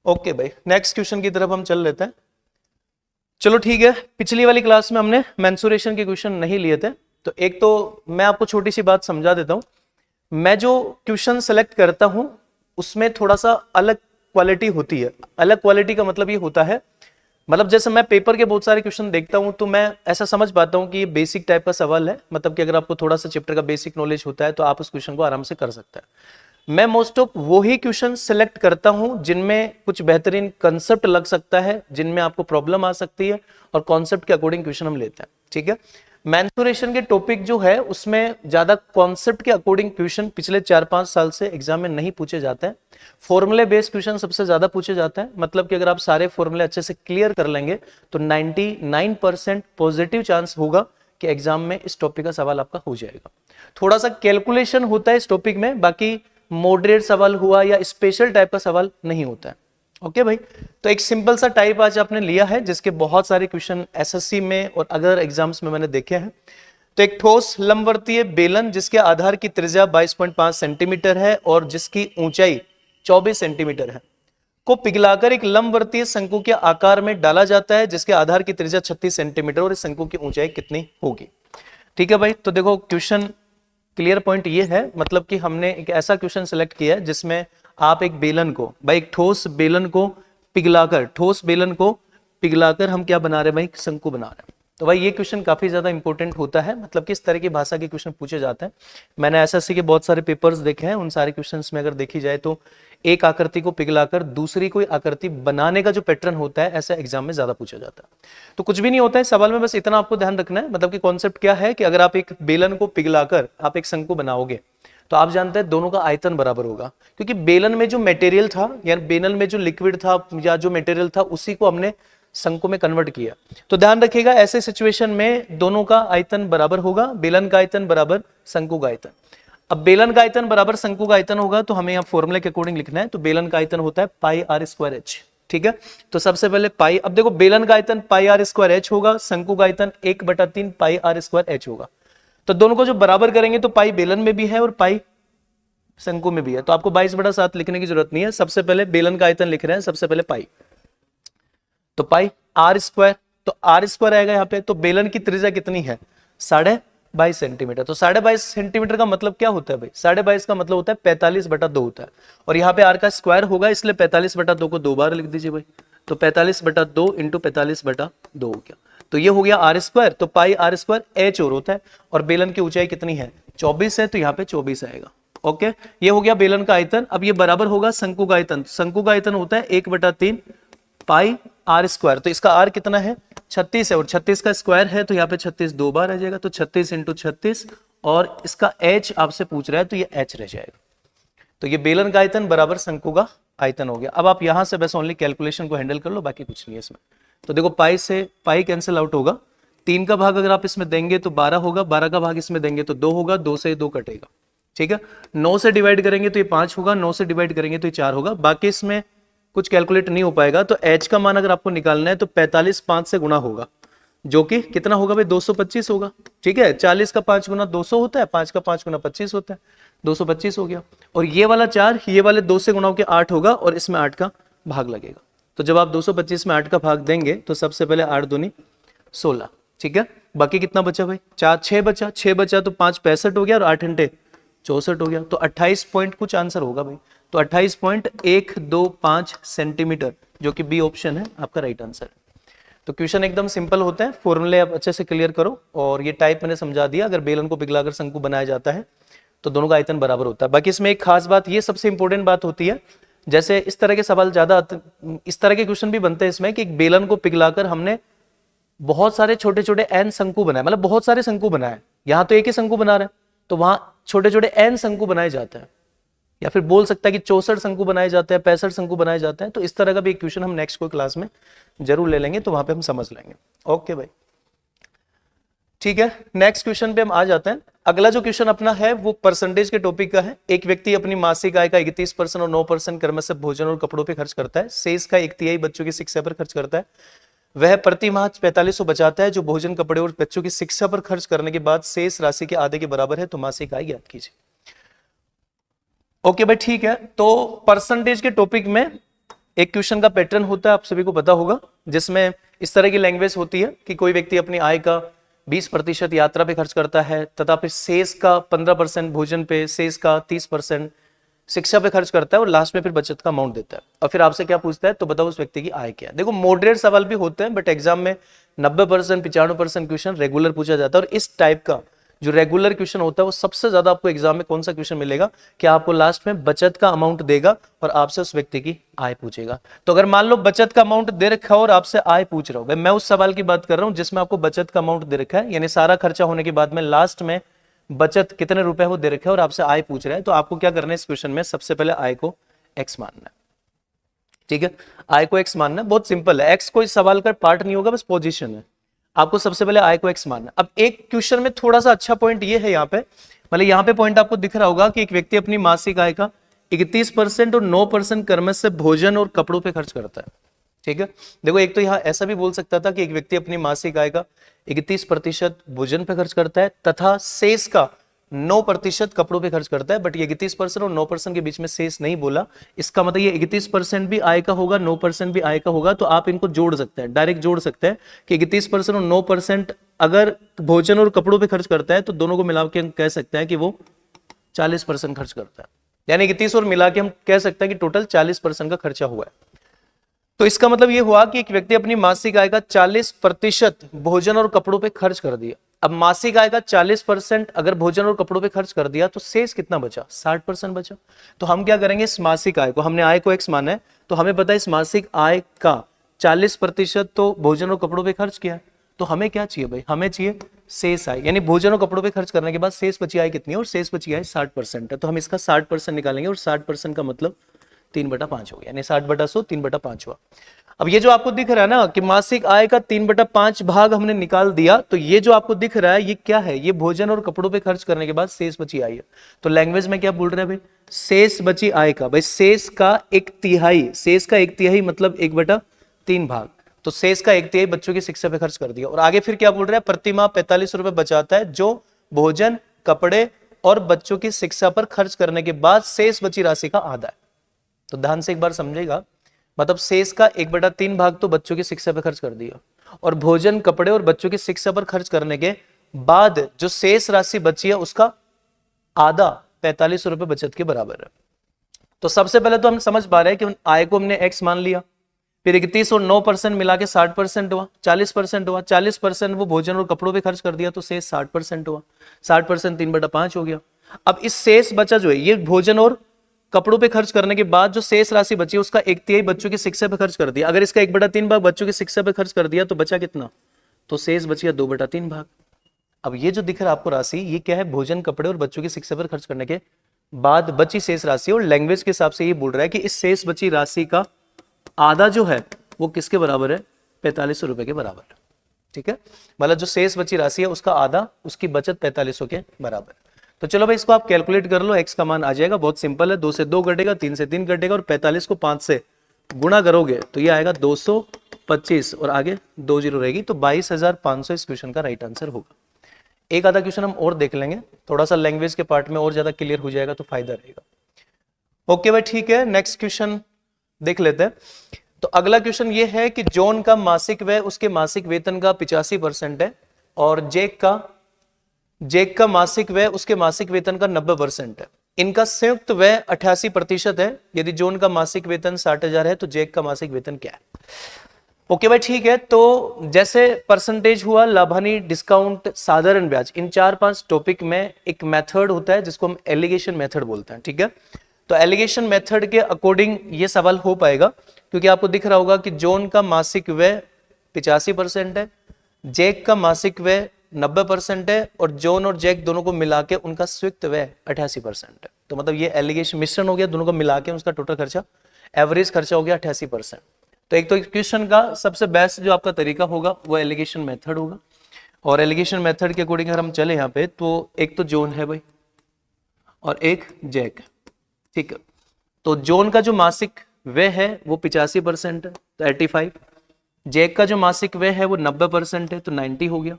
ओके भाई, नेक्स्ट क्वेश्चन की तरफ हम चल लेते हैं। चलो ठीक है, पिछली वाली क्लास में हमने मेंसुरेशन के क्वेश्चन नहीं लिए थे, तो एक तो मैं आपको छोटी सी बात समझा देता हूं। मैं जो क्वेश्चन सेलेक्ट करता हूं उसमें थोड़ा सा अलग क्वालिटी होती है। अलग क्वालिटी का मतलब ये होता है, मतलब जैसे मैं पेपर के बहुत सारे क्वेश्चन देखता हूं तो मैं ऐसा समझ पाता हूं कि ये बेसिक टाइप का सवाल है, मतलब कि अगर आपको थोड़ा सा चैप्टर का बेसिक नॉलेज होता है तो आप उस क्वेश्चन को आराम से कर सकते हैं। मैं मोस्ट ऑफ वो ही क्वेश्चन सेलेक्ट करता हूं जिनमें कुछ बेहतरीन कंसेप्ट लग सकता है, जिनमें आपको प्रॉब्लम आ सकती है, और कॉन्सेप्ट के अकॉर्डिंग क्वेश्चन हम लेते हैं। ठीक है, मेंसुरेशन के टॉपिक जो है उसमें ज्यादा कॉन्सेप्ट के अकॉर्डिंग क्वेश्चन पिछले 4-5 साल से एग्जाम में नहीं पूछे जाते हैं। फॉर्मूले बेस्ड क्वेश्चन सबसे ज्यादा पूछे जाते हैं, मतलब कि अगर आप सारे फॉर्मूले अच्छे से क्लियर कर लेंगे तो 99% पॉजिटिव चांस होगा कि एग्जाम में इस टॉपिक का सवाल आपका हो जाएगा। थोड़ा सा कैलकुलेशन होता है इस टॉपिक में, बाकी मॉडरेट सवाल हुआ या स्पेशल टाइप का सवाल नहीं होता है। ओके भाई, तो एक सिंपल सा टाइप आज आपने लिया है जिसके बहुत सारे क्वेश्चन एसएससी में और अदर एग्जाम्स में मैंने देखे हैं। तो एक ठोस लंबवर्तीय बेलन जिसके आधार की त्रिज्या 22.5 सेंटीमीटर है और जिसकी ऊंचाई 24 सेंटीमीटर है को पिघलाकर एक लंबवर्तीय शंकु के आकार में डाला जाता है जिसके आधार की त्रिज्या 36 सेंटीमीटर और इस शंकु की ऊंचाई कितनी होगी। ठीक है भाई, तो देखो क्वेश्चन क्लियर पॉइंट ये है, मतलब कि हमने एक ऐसा क्वेश्चन सेलेक्ट किया है जिसमें आप एक बेलन को, भाई एक ठोस बेलन को पिघलाकर हम क्या बना रहे हैं भाई, शंकु बना रहे हैं। तो भाई ये क्वेश्चन काफी ज्यादा इंपॉर्टेंट होता है, मतलब किस तरह की भाषा के क्वेश्चन पूछे जाते हैं। मैंने एसएससी के बहुत सारे पेपर्स देखे हैं, उन सारे क्वेश्चंस में अगर देखी जाए तो एक आकृति को पिघलाकर दूसरी कोई आकृति बनाने का जो पैटर्न होता है ऐसा एग्जाम में ज्यादा पूछा जाता है। तो कुछ भी नहीं होता है सवाल में, बस इतना आपको ध्यान रखना है, मतलब कि कॉन्सेप्ट क्या है कि अगर आप एक बेलन को पिघलाकर आप एक शंकु बनाओगे तो आप जानते हैं दोनों का आयतन बराबर होगा, क्योंकि बेलन में जो मटेरियल था या बेलन में जो लिक्विड था या जो मटेरियल था उसी को हमने शंकु में कन्वर्ट किया। तो ध्यान रखिएगा ऐसे सिचुएशन में दोनों का आयतन बराबर होगा, बेलन का आयतन बराबर शंकु का आयतन। अब बेलन का आयतन बराबर शंकु का आयतन होगा तो हमें यहाँ फॉर्मूले के अकॉर्डिंग लिखना है, तो बेलन का आयतन होता है पाई आर स्क्वायर एच। ठीक है, तो सबसे पहले पाई, अब देखो बेलन का आयतन पाई आर स्क्वायर एच होगा, शंकु का आयतन 1/3 पाई आर स्क्वायर एच होगा। तो दोनों को जो बराबर करेंगे तो पाई बेलन में भी है और पाई शंकु में भी है, तो आपको 22/7 लिखने की जरूरत नहीं है। सबसे पहले बेलन का आयतन लिख रहे हैं, सबसे पहले पाई, तो पाई आर स्क्वायर, तो आर स्क्वायर आएगा यहाँ पे। तो बेलन की त्रिज्या कितनी है, 22.5 सेंटीमीटर। तो 22.5 सेंटीमीटर का मतलब क्या होता है भाई, 22.5 का मतलब होता है 45/2 होता है, और यहाँ पे आर का स्क्वायर होगा इसलिए 45/2 को 2 बार लिख दीजिए भाई। तो 45/2 इंटू 45/2 हो गया, तो ये हो गया आर स्क्वायर। तो पाई आर स्क्वायर एच और होता है, और बेलन की ऊंचाई कितनी है 24 है, तो यहाँ पे 24 आएगा। ओके, ये हो गया बेलन का आयतन। अब ये बराबर होगा शंकु का आयतन, शंकु का आयतन होता है 1/3 पाई आर स्क्वायर। तो इसका आर कितना है 36 है, और 36 का स्क्वायर है तो यहाँ पे 36 2 बार आ जाएगा, तो 36 इंटू 36, और इसका एच आपसे पूछ रहा है तो ये एच रह जाएगा। तो ये बेलन का आयतन बराबर शंकु का आयतन हो गया। अब आप यहां से बस ओनली कैलकुलेशन को हैंडल कर लो, बाकी कुछ नहीं है इसमें। तो देखो पाई से पाई कैंसिल आउट होगा, 3 का भाग अगर आप इसमें देंगे तो 12 होगा, 12 का भाग इसमें देंगे तो 2 होगा, 2 से 2 कटेगा। ठीक है, 9 से डिवाइड करेंगे तो ये 5 होगा, 9 से डिवाइड करेंगे तो ये 4 होगा, बाकी इसमें कुछ कैलकुलेट नहीं हो पाएगा। तो h का मान अगर आपको निकालना है तो 45 5 से गुणा होगा, जो कि कितना होगा भाई 225 होगा। ठीक है, 40 का 5 गुना 200 होता है, 5 का 5 गुना 25 होता है, 225 हो गया। और ये वाला 4 ये वाले 2 से गुणा होकर 8 होगा, और इसमें 8 का भाग लगेगा। तो जब आप 225 में 8 का भाग देंगे तो सबसे पहले 8 दूनी 16। ठीक है, बाकी कितना बचा भाई 6 बचा, 6 बचा तो 5 65 हो गया, और 8 घंटे 64 हो गया, तो 28 पॉइंट कुछ आंसर होगा भाई। तो 28.125 सेंटीमीटर, जो कि बी ऑप्शन है आपका राइट आंसर। तो क्वेश्चन एकदम सिंपल होता है, फॉर्मूले आप अच्छे से क्लियर करो, और ये टाइप मैंने समझा दिया। अगर बेलन को पिघलाकर शंकु बनाया जाता है तो दोनों का आयतन बराबर होता है। बाकी इसमें एक खास बात, ये सबसे इंपॉर्टेंट बात होती है, जैसे इस तरह के सवाल ज्यादा, इस तरह के क्वेश्चन भी बनते हैं इसमें कि एक बेलन को पिघलाकर हमने बहुत सारे छोटे छोटे एन शंकु बनाए, मतलब बहुत सारे शंकु बनाए। यहां तो एक ही शंकु बना रहे हैं, तो वहां छोटे छोटे एन शंकु बनाए जाते हैं, या फिर बोल सकता है कि 64 शंकु बनाए जाते हैं, 65 शंकु बनाए जाते हैं। तो इस तरह का भी एक क्वेश्चन हम नेक्स्ट कोई क्लास में जरूर ले लेंगे, तो वहां पे हम समझ लेंगे। ओके भाई, ठीक है, नेक्स्ट क्वेश्चन पे हम आ जाते हैं। अगला जो क्वेश्चन अपना है वो परसेंटेज के टॉपिक का है। एक व्यक्ति अपनी मासिक आय का 31% और 9% क्रमशः भोजन और कपड़ों पे खर्च करता है, शेष का 1/3 बच्चों की शिक्षा पर खर्च करता है। वह प्रति माह 4500 बचाता है, जो भोजन, कपड़े और बच्चों की शिक्षा पर खर्च करने के बाद शेष राशि के आधे के बराबर है। तो मासिक आय ज्ञात कीजिए। ओके भाई ठीक है। तो परसेंटेज के टॉपिक में एक क्वेश्चन का पैटर्न होता है, आप सभी को पता होगा, जिसमें इस तरह की लैंग्वेज होती है कि कोई व्यक्ति अपनी आय का 20% यात्रा पे खर्च करता है, तथा फिर शेष का 15% भोजन पे, शेष का 30% शिक्षा पे खर्च करता है, और लास्ट में फिर बचत का अमाउंट देता है। और फिर आपसे क्या पूछता है, तो बताओ उस व्यक्ति की आय क्या है। देखो मॉडरेट सवाल भी होते हैं, बट एग्जाम में 90% 95% क्वेश्चन रेगुलर पूछा जाता है। और इस टाइप का जो रेगुलर क्वेश्चन होता है वो सबसे ज्यादा आपको एग्जाम में कौन सा क्वेश्चन मिलेगा कि आपको लास्ट में बचत का अमाउंट देगा और आपसे उस व्यक्ति की आय पूछेगा। तो अगर मान लो बचत का अमाउंट दे रखा हो और आपसे आय पूछ रहा हूं, भाई मैं उस सवाल की बात कर रहा हूं जिसमें आपको बचत का अमाउंट दे रखा है, यानी सारा खर्चा होने के बाद में लास्ट में बचत कितने रुपए वो दे रखे है और आपसे आय पूछ रहा है। तो आपको क्या करना है इस क्वेश्चन में, सबसे पहले आय को एक्स मानना है। ठीक है, आय को एक्स मानना है, बहुत सिंपल है। एक्स कोई सवाल का पार्ट नहीं होगा, बस पोजीशन है। आपको सबसे पहले आय को एक्स मानना। अब एक क्वेश्चन में थोड़ा सा अच्छा पॉइंट ये है, यहाँ पे मतलब यहाँ पे पॉइंट आपको दिख रहा होगा कि एक व्यक्ति अपनी मासिक आय का 31% और 9% कर्म से भोजन और कपड़ों पे खर्च करता है। ठीक है, देखो एक तो यहाँ ऐसा भी बोल सकता था कि एक व्यक्ति अपनी मासिक आय का 31% भोजन पे खर्च करता है तथा शेष का 9% कपड़ों पे खर्च करता है, बट ये 31% और 9% के बीच में शेष नहीं बोला। इसका मतलब ये 31% भी आय का होगा, 9% भी आय का होगा। तो आप इनको जोड़ सकते हैं, डायरेक्ट जोड़ सकते हैं कि 31% और 9% अगर भोजन और कपड़ों पे खर्च करता है तो दोनों को मिला के हम कह सकते हैं कि वो 40% खर्च करता है। यानी 31 और मिला के हम कह सकते हैं कि टोटल 40% का खर्चा हुआ है। तो इसका मतलब यह हुआ कि एक व्यक्ति अपनी मासिक आय का 40% भोजन और कपड़ों पे खर्च कर दिया। अब मासिक आय का 40% अगर भोजन और कपड़ों पे खर्च कर दिया तो शेष कितना बचा, 60% बचा। तो हम क्या करेंगे, इस मासिक आय को, हमने आय को एक्स माना है, तो हमें पता है इस मासिक आय का 40% तो भोजन और कपड़ों पे खर्च किया है। तो हमें क्या चाहिए भाई, हमें चाहिए शेष आय, यानी भोजन और कपड़ों पे खर्च करने के बाद शेष बची आय कितनी है, और शेष बची आय 60% है। तो हम इसका 60% निकालेंगे, और 60% का मतलब 3/5 हो गया, यानी 60/100 3/5 हुआ। अब ये जो आपको दिख रहा है ना कि मासिक आय का 3/5 भाग हमने निकाल दिया, तो ये जो आपको दिख रहा है ये क्या है, ये भोजन और कपड़ों पे खर्च करने के बाद शेष बची आय है। तो लैंग्वेज में क्या बोल रहे हैं भाई, शेष बची आय का, भाई शेष का 1/3, शेष का 1/3 मतलब 1/3 भाग। तो शेष का 1/3 बच्चों की शिक्षा पे खर्च कर दिया। और आगे फिर क्या बोल रहा है, प्रतिमाह 45 रुपए बचाता है जो भोजन, कपड़े और बच्चों की शिक्षा पर खर्च करने के बाद शेष बची राशि का आधा है। तो ध्यान से एक बार समझेगा, मतलब शेष का 1/3 भाग तो बच्चों की शिक्षा पर खर्च कर दिया, और भोजन, कपड़े और बच्चों की शिक्षा पर खर्च करने के बाद जो शेष राशि बची है उसका आधा 45 रुपए बचत के बराबर है। तो सबसे पहले तो हम समझ पा रहे हैं कि आय को हमने एक्स मान लिया, फिर 31 और 9% मिला के 60% हुआ, 40% हुआ, 40% वो भोजन और कपड़ों पे खर्च कर दिया तो शेष 60% हुआ, 60% 3/5 हो गया। अब इस शेष बचा जो है ये भोजन और कपड़ों पे खर्च करने के बाद जो शेष राशि बची उसका 1/3 बच्चों की शिक्षा पे खर्च कर दिया। अगर इसका 1/3 भाग बच्चों की शिक्षा पे खर्च कर दिया तो बचा कितना, तो शेष बच गया 2/3 भाग। अब ये जो दिख रहा है आपको राशि, ये क्या है, भोजन, कपड़े और बच्चों की शिक्षा पर खर्च करने के बाद बची शेष राशि, और लैंग्वेज के हिसाब से ये बोल रहा है कि इस शेष बची राशि का आधा जो है वो किसके बराबर है, 45 रुपए के बराबर है। ठीक है, मतलब जो शेष बची राशि है उसका आधा, उसकी बचत 45 के बराबर। तो चलो भाई इसको आप कैलकुलेट कर लो, एक्स का मान आ जाएगा, बहुत सिंपल है, 2 से 2 घटेगा, 3 से 3 घटेगा, और 45 को 5 से गुणा करोगे तो ये आएगा 225, और आगे 2 जीरो रहेगी, तो 22,500 इस क्वेश्चन का राइट आंसर होगा। एक आधा क्वेश्चन हम और देख लेंगे, थोड़ा सा लैंग्वेज के पार्ट में और ज्यादा क्लियर हो जाएगा तो फायदा रहेगा। ओके भाई ठीक है, नेक्स्ट क्वेश्चन देख लेते हैं। तो अगला क्वेश्चन ये है कि जॉन का मासिक व्यय उसके मासिक वेतन का 85% है, और जेक का मासिक व्यय उसके मासिक वेतन का 90% है। इनका संयुक्त व्यय 88% है। यदि जॉन का मासिक वेतन 60,000 है तो जेक का मासिक वेतन क्या है। ओके भाई ठीक है, तो जैसे परसेंटेज हुआ, लाभानी, डिस्काउंट, साधारण ब्याज, इन 4-5 टॉपिक में एक मेथड होता है जिसको हम एलिगेशन मेथड बोलते हैं। ठीक है, तो एलिगेशन मेथड के अकॉर्डिंग ये सवाल हो पाएगा, क्योंकि आपको दिख रहा होगा कि जॉन का मासिक व्यय 85% है, जैक का मासिक व्यय 90% है, और जॉन और जैक दोनों को मिला के उनका संयुक्त व्यय 88% है। तो मतलब ये एलिगेशन मिश्रण हो गया, दोनों को मिला के उसका टोटल खर्चा, एवरेज खर्चा हो गया 88%। तो एक तो क्वेश्चन का सबसे बेस्ट जो आपका तरीका होगा वो एलिगेशन मेथड होगा, और एलिगेशन मेथड के अकॉर्डिंग अगर हम चले यहाँ पे, तो एक तो जॉन है भाई और एक जैक। ठीक है, तो जॉन का जो मासिक व्यय है वो 85% है तो 85, जैक का जो मासिक व्यय है वो 90% है तो 90 हो गया,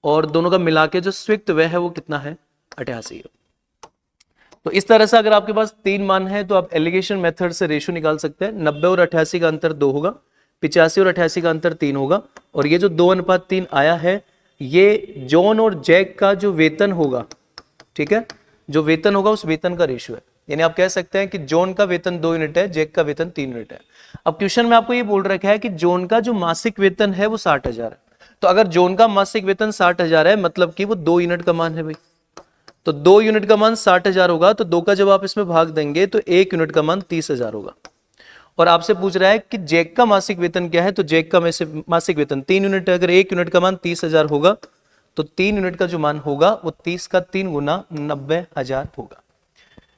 और दोनों का मिला के जो संयुक्त व्यय है वो कितना है, 88 है। तो इस तरह से अगर आपके पास 3 मान है तो आप एलिगेशन मेथड से रेशियो निकाल सकते हैं। 90 और 88 का अंतर 2 होगा, 85 और 88 का अंतर 3 होगा, और ये जो 2:3 आया है ये जॉन और जैक का जो वेतन होगा, ठीक है, जो वेतन होगा उस वेतन का रेशियो है। यानी आप कह सकते हैं कि जॉन का वेतन 2 यूनिट है, जैक का वेतन 3 यूनिट है। अब क्वेश्चन में आपको ये बोल रखा है कि जॉन का जो मासिक वेतन है वो 60,000 है। तो अगर जॉन का मासिक वेतन 60,000 है मतलब कि वो 2 यूनिट का मान है भाई। तो 2 यूनिट का मान 60,000 होगा, तो 2 का जब आप इसमें भाग देंगे तो 1 यूनिट का मान 30,000 होगा। और आपसे पूछ रहा है कि जैक का मासिक वेतन क्या है, तो जैक का मासिक वेतन 3 यूनिट है। अगर 1 यूनिट का मान 30,000 होगा तो 3 यूनिट का जो मान होगा वो 30 का 3 गुना 90,000 होगा।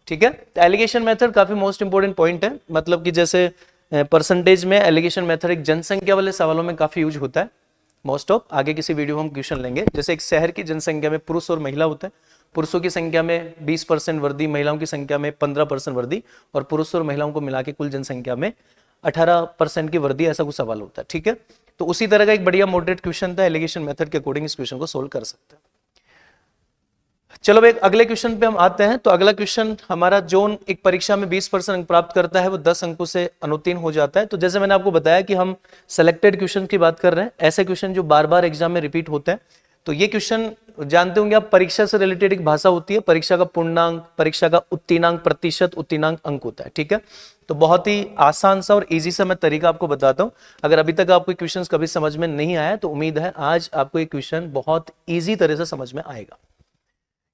ठीक है, एलिगेशन मेथड काफी मोस्ट इंपोर्टेंट पॉइंट है। मतलब कि जैसे परसेंटेज में एलिगेशन मेथड एक जनसंख्या वाले सवालों में काफी यूज होता है मोस्ट ऑफ। आगे किसी वीडियो में हम क्वेश्चन लेंगे। जैसे एक शहर की जनसंख्या में पुरुष और महिला होता है, पुरुषों की संख्या में 20% वर्दी, महिलाओं की संख्या में 15% वर्दी, और पुरुष और महिलाओं को मिला के कुल जनसंख्या में 18% की वर्दी, ऐसा कुछ सवाल होता है। ठीक है, तो उसी तरह का एक बढ़िया मॉडरेट क्वेश्चन था, एलिगेशन मेथड के अकॉर्डिंग इस क्वेश्चन को सोल्व कर सकते हैं। चलो एक अगले क्वेश्चन पे हम आते हैं। तो अगला क्वेश्चन हमारा, जोन एक परीक्षा में 20% अंक प्राप्त करता है वो 10 अंकों से अनुत्तीर्ण हो जाता है। तो जैसे मैंने आपको बताया कि हम सेलेक्टेड क्वेश्चन की बात कर रहे हैं, ऐसे क्वेश्चन जो बार बार एग्जाम में रिपीट होते हैं। तो ये क्वेश्चन जानते होंगे आप, परीक्षा से रिलेटेड एक भाषा होती है, परीक्षा का पूर्णांक, परीक्षा का उत्तीर्णांक, प्रतिशत उत्तीर्णांक अंक होता है। ठीक है, तो बहुत ही आसान सा और इजी सा मैं तरीका आपको बताता हूं। अगर अभी तक आपको क्वेश्चन कभी समझ में नहीं आया तो उम्मीद है आज आपको ये क्वेश्चन बहुत ईजी तरह से समझ में आएगा।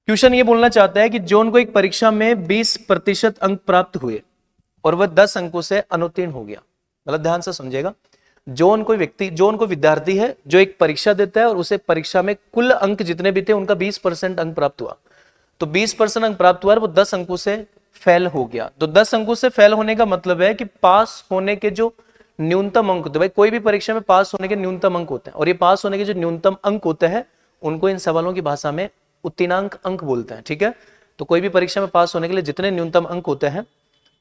क्वेश्चन ये बोलना चाहता है कि जॉन को एक परीक्षा में 20% अंक प्राप्त हुए और वह 10 अंकों से अनुत्तीर्ण हो गया। मतलब ध्यान से समझेगा, जॉन कोई व्यक्ति, जॉन कोई विद्यार्थी है जो एक परीक्षा देता है और उसे परीक्षा में कुल अंक जितने भी थे उनका 20% अंक प्राप्त हुआ। तो 20% अंक प्राप्त हुआ और वो 10 अंकों से फेल हो गया। तो 10 अंकों से फेल होने का मतलब है कि पास होने के जो न्यूनतम अंक होते हैं, भाई कोई भी परीक्षा में पास होने के न्यूनतम अंक होते हैं, और ये पास होने के जो न्यूनतम अंक होते हैं उनको इन सवालों की भाषा में उत्तीर्णांक अंक बोलते हैं। ठीक है, तो कोई भी परीक्षा में पास होने के लिए जितने न्यूनतम अंक होते हैं,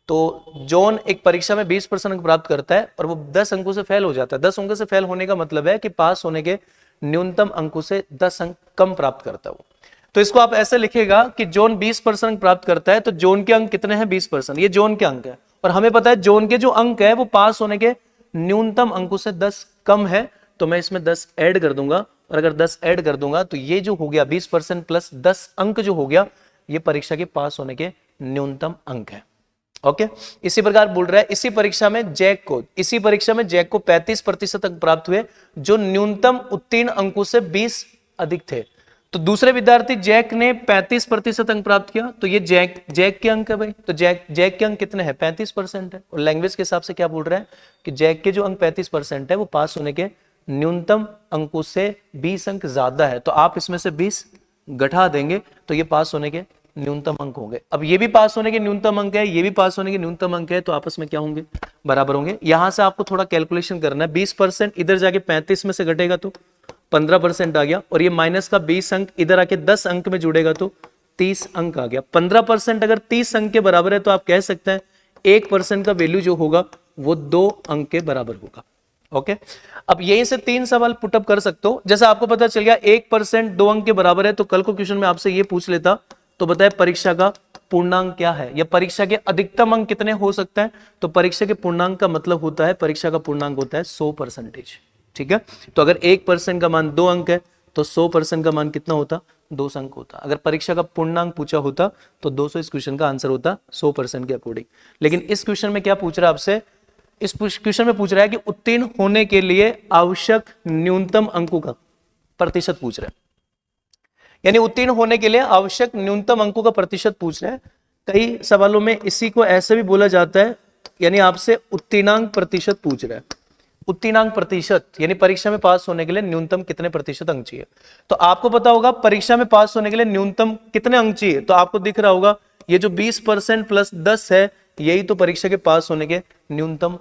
तो जॉन एक परीक्षा में 20% अंक प्राप्त करता है और वो 10 अंकों से फेल हो जाता है। 10 अंकों से फेल होने का मतलब है कि पास होने के न्यूनतम अंकों से 10 अंक कम प्राप्त करता है वो। तो इसको आप ऐसे लिखेगा कि जॉन 20% अंक प्राप्त करता है, तो जॉन के अंक कितने हैं? 20%। ये जॉन के अंक है, और हमें पता है जॉन के जो अंक है वो पास होने के न्यूनतम अंकों से 10 कम है। तो मैं इसमें 10 ऐड कर दूंगा, और अगर 10 ऐड कर दूंगा तो ये जो हो गया 20% प्लस 10 अंक जो हो गया, ये परीक्षा के पास होने के न्यूनतम अंक है। ओके, इसी प्रकार बोल रहा है इसी परीक्षा में जैक को 35% अंक प्राप्त हुए जो न्यूनतम उत्तीर्ण अंकों से 20 अधिक थे। तो दूसरे विद्यार्थी जैक ने 35% अंक प्राप्त किया, तो ये जैक के अंक है भाई। तो जैक के अंक कितने हैं? 35% है। और लैंग्वेज के हिसाब से क्या बोल रहा है कि जैक के जो अंक 35% है वो पास होने के न्यूनतम अंकों से 20 अंक ज्यादा है। तो आप इसमें से 20 घटा देंगे तो ये पास होने के न्यूनतम अंक होंगे। अब ये भी पास होने के न्यूनतम अंक है, ये भी पास होने के न्यूनतम अंक है, तो आपस में क्या होंगे? बराबर होंगे। यहां से आपको थोड़ा कैलकुलेशन करना है। 20% इधर जाके 35 में से घटेगा तो 15% आ गया, और ये माइनस का 20 अंक इधर आके 10 अंक में जुड़ेगा तो 30 अंक आ गया। 15% अगर 30 अंक के बराबर है तो आप कह सकते हैं 1% का वैल्यू जो होगा वो 2 अंक के बराबर होगा। ओके, अब यहीं से 3 सवाल पुटअप कर सकते हो। जैसा आपको पता चल गया 1% 2 अंक के बराबर है, तो कल को क्वेश्चन में आपसे ये पूछ लेता तो बताए परीक्षा का पूर्णांक क्या है, या परीक्षा के अधिकतम अंक कितने हो सकते हैं। तो परीक्षा के पूर्णांक का मतलब होता है, परीक्षा का पूर्णांक होता है 100%। ठीक है, तो अगर 1% का मान 2 अंक है तो 100% का मान कितना होता? 200 अंक होता। अगर परीक्षा का पूर्णांक पूछा होता तो 200 इस क्वेश्चन का आंसर होता 100% के अकॉर्डिंग। लेकिन इस क्वेश्चन में क्या पूछ रहा है आपसे? इस क्वेश्चन में पूछ रहा है कि उत्तीर्ण होने के लिए आवश्यक न्यूनतम अंकों का प्रतिशत पूछ रहा है। यानी उत्तीर्ण होने के लिए आवश्यक न्यूनतम अंकों का प्रतिशत पूछ रहे हैं। कई सवालों में इसी को ऐसे भी बोला जाता है, यानी आपसे उत्तीर्णांक प्रतिशत पूछ रहा है। उत्तीर्णांक प्रतिशत यानी परीक्षा में पास होने के लिए न्यूनतम कितने प्रतिशत अंक चाहिए। तो आपको पता होगा परीक्षा में पास होने के लिए न्यूनतम कितने अंक चाहिए, तो आपको दिख रहा होगा ये जो 20% प्लस 10 है, यही तो परीक्षा के पास होने के न्यूनतम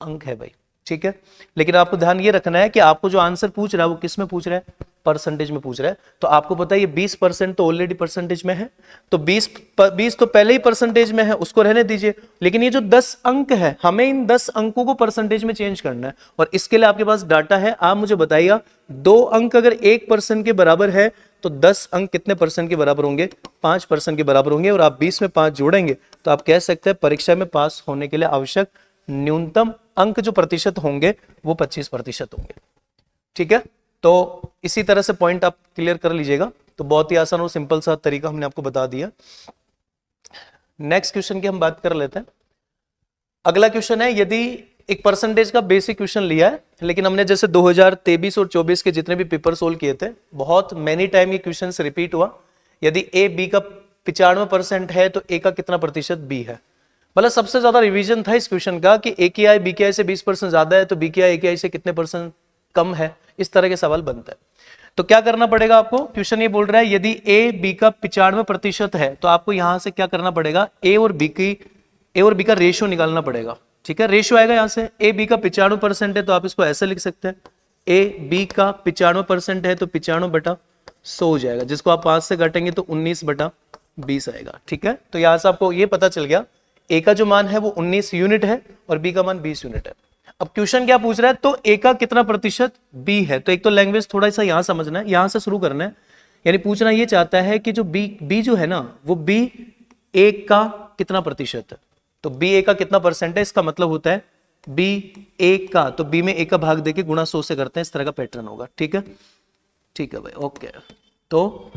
अंक है भाई। ठीक है, लेकिन आपको ध्यान ये रखना है कि आपको जो आंसर पूछ रहा है वो किस में पूछ रहा है? परसेंटेज में पूछ रहा है। तो आपको पता है ये 20% तो ऑलरेडी परसेंटेज में है, तो 20 तो पहले ही परसेंटेज में है, उसको रहने दीजिए। लेकिन ये जो 10 अंक है, हमें इन 10 अंकों को परसेंटेज में चेंज करना है, और इसके लिए आपके पास डाटा है। आप मुझे बताइएगा 2 अंक अगर 1% के बराबर है तो 10 अंक कितने परसेंट के बराबर होंगे? 5% के बराबर होंगे। और आप 20 में 5 जोड़ेंगे तो आप कह सकते हैं परीक्षा में पास होने के लिए आवश्यक न्यूनतम अंक जो प्रतिशत होंगे वो 25% होंगे। ठीक है, तो इसी तरह से पॉइंट आप क्लियर कर लीजिएगा। तो बहुत ही आसान और सिंपल सा तरीका हमने आपको बता दिया। नेक्स्ट क्वेश्चन की हम बात कर लेते हैं। अगला क्वेश्चन है, यदि एक परसेंटेज का बेसिक क्वेश्चन लिया है, लेकिन हमने जैसे 2023 और 24 के जितने भी पेपर सोल्व किए थे, बहुत मैनी टाइम ये क्वेश्चन रिपीट हुआ। यदि ए बी का 95% है तो ए का कितना प्रतिशत बी है? मतलब सबसे ज्यादा रिवीजन था इस क्वेश्चन का कि ए की आई बी की आई से 20% ज्यादा है तो बी की आई ए की आई से कितने परसेंट कम है, इस तरह के सवाल बनता है। तो क्या करना पड़ेगा आपको? क्वेश्चन ये बोल रहा है यदि ए बी का 95% है तो आपको यहां से क्या करना पड़ेगा? ए और बी का रेशियो निकालना पड़ेगा। ठीक है, रेशियो आएगा यहां से, ए बी का 95% है तो आप इसको ऐसे लिख सकते हैं, ए बी का 95% है तो 95/100 हो जाएगा, जिसको आप 5 से काटेंगे तो 19/20 आएगा। ठीक है, तो यहां से आपको ये पता चल गया ए का जो मान है वो 19 यूनिट है और बी का मान 20 यूनिट है। अब क्वेश्चन क्या पूछ रहा है? तो ए का कितना प्रतिशत बी है। तो एक तो लैंग्वेज थोड़ा सा यहां समझना है, यहां से शुरू करना है। यानी पूछना ये चाहता है कि जो बी जो है ना वो बी ए का कितना प्रतिशत है। तो बी ए का कितना परसेंट है, इसका मतलब होता है बी ए का, तो बी में ए का भाग देके गुणा 100 से करते हैं, इस तरह का पैटर्न होगा। ठीक है, ठीक है भाई, ओके। तो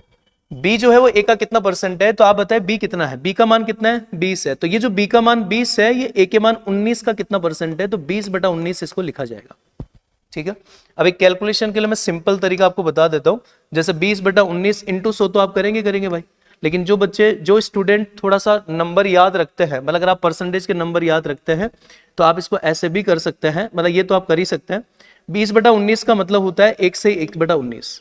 बी जो है वो ए का कितना परसेंट है, तो आप बताएं बी कितना है? बी का मान कितना है? 20 है। तो ये जो बी का मान 20 है, ये ए के मान 19 का कितना परसेंट है? तो 20/19 इसको लिखा जाएगा। ठीक है, अब एक कैलकुलेशन के लिए मैं सिंपल तरीका आपको बता देता हूं। जैसे 20/19 इंटू 100 तो आप करेंगे भाई, लेकिन जो स्टूडेंट थोड़ा सा नंबर याद रखते हैं, मतलब अगर आप परसेंटेज के नंबर याद रखते हैं तो आप इसको ऐसे भी कर सकते हैं, मतलब ये तो आप कर ही सकते हैं। 20/19 का मतलब होता है 1 से 1/19,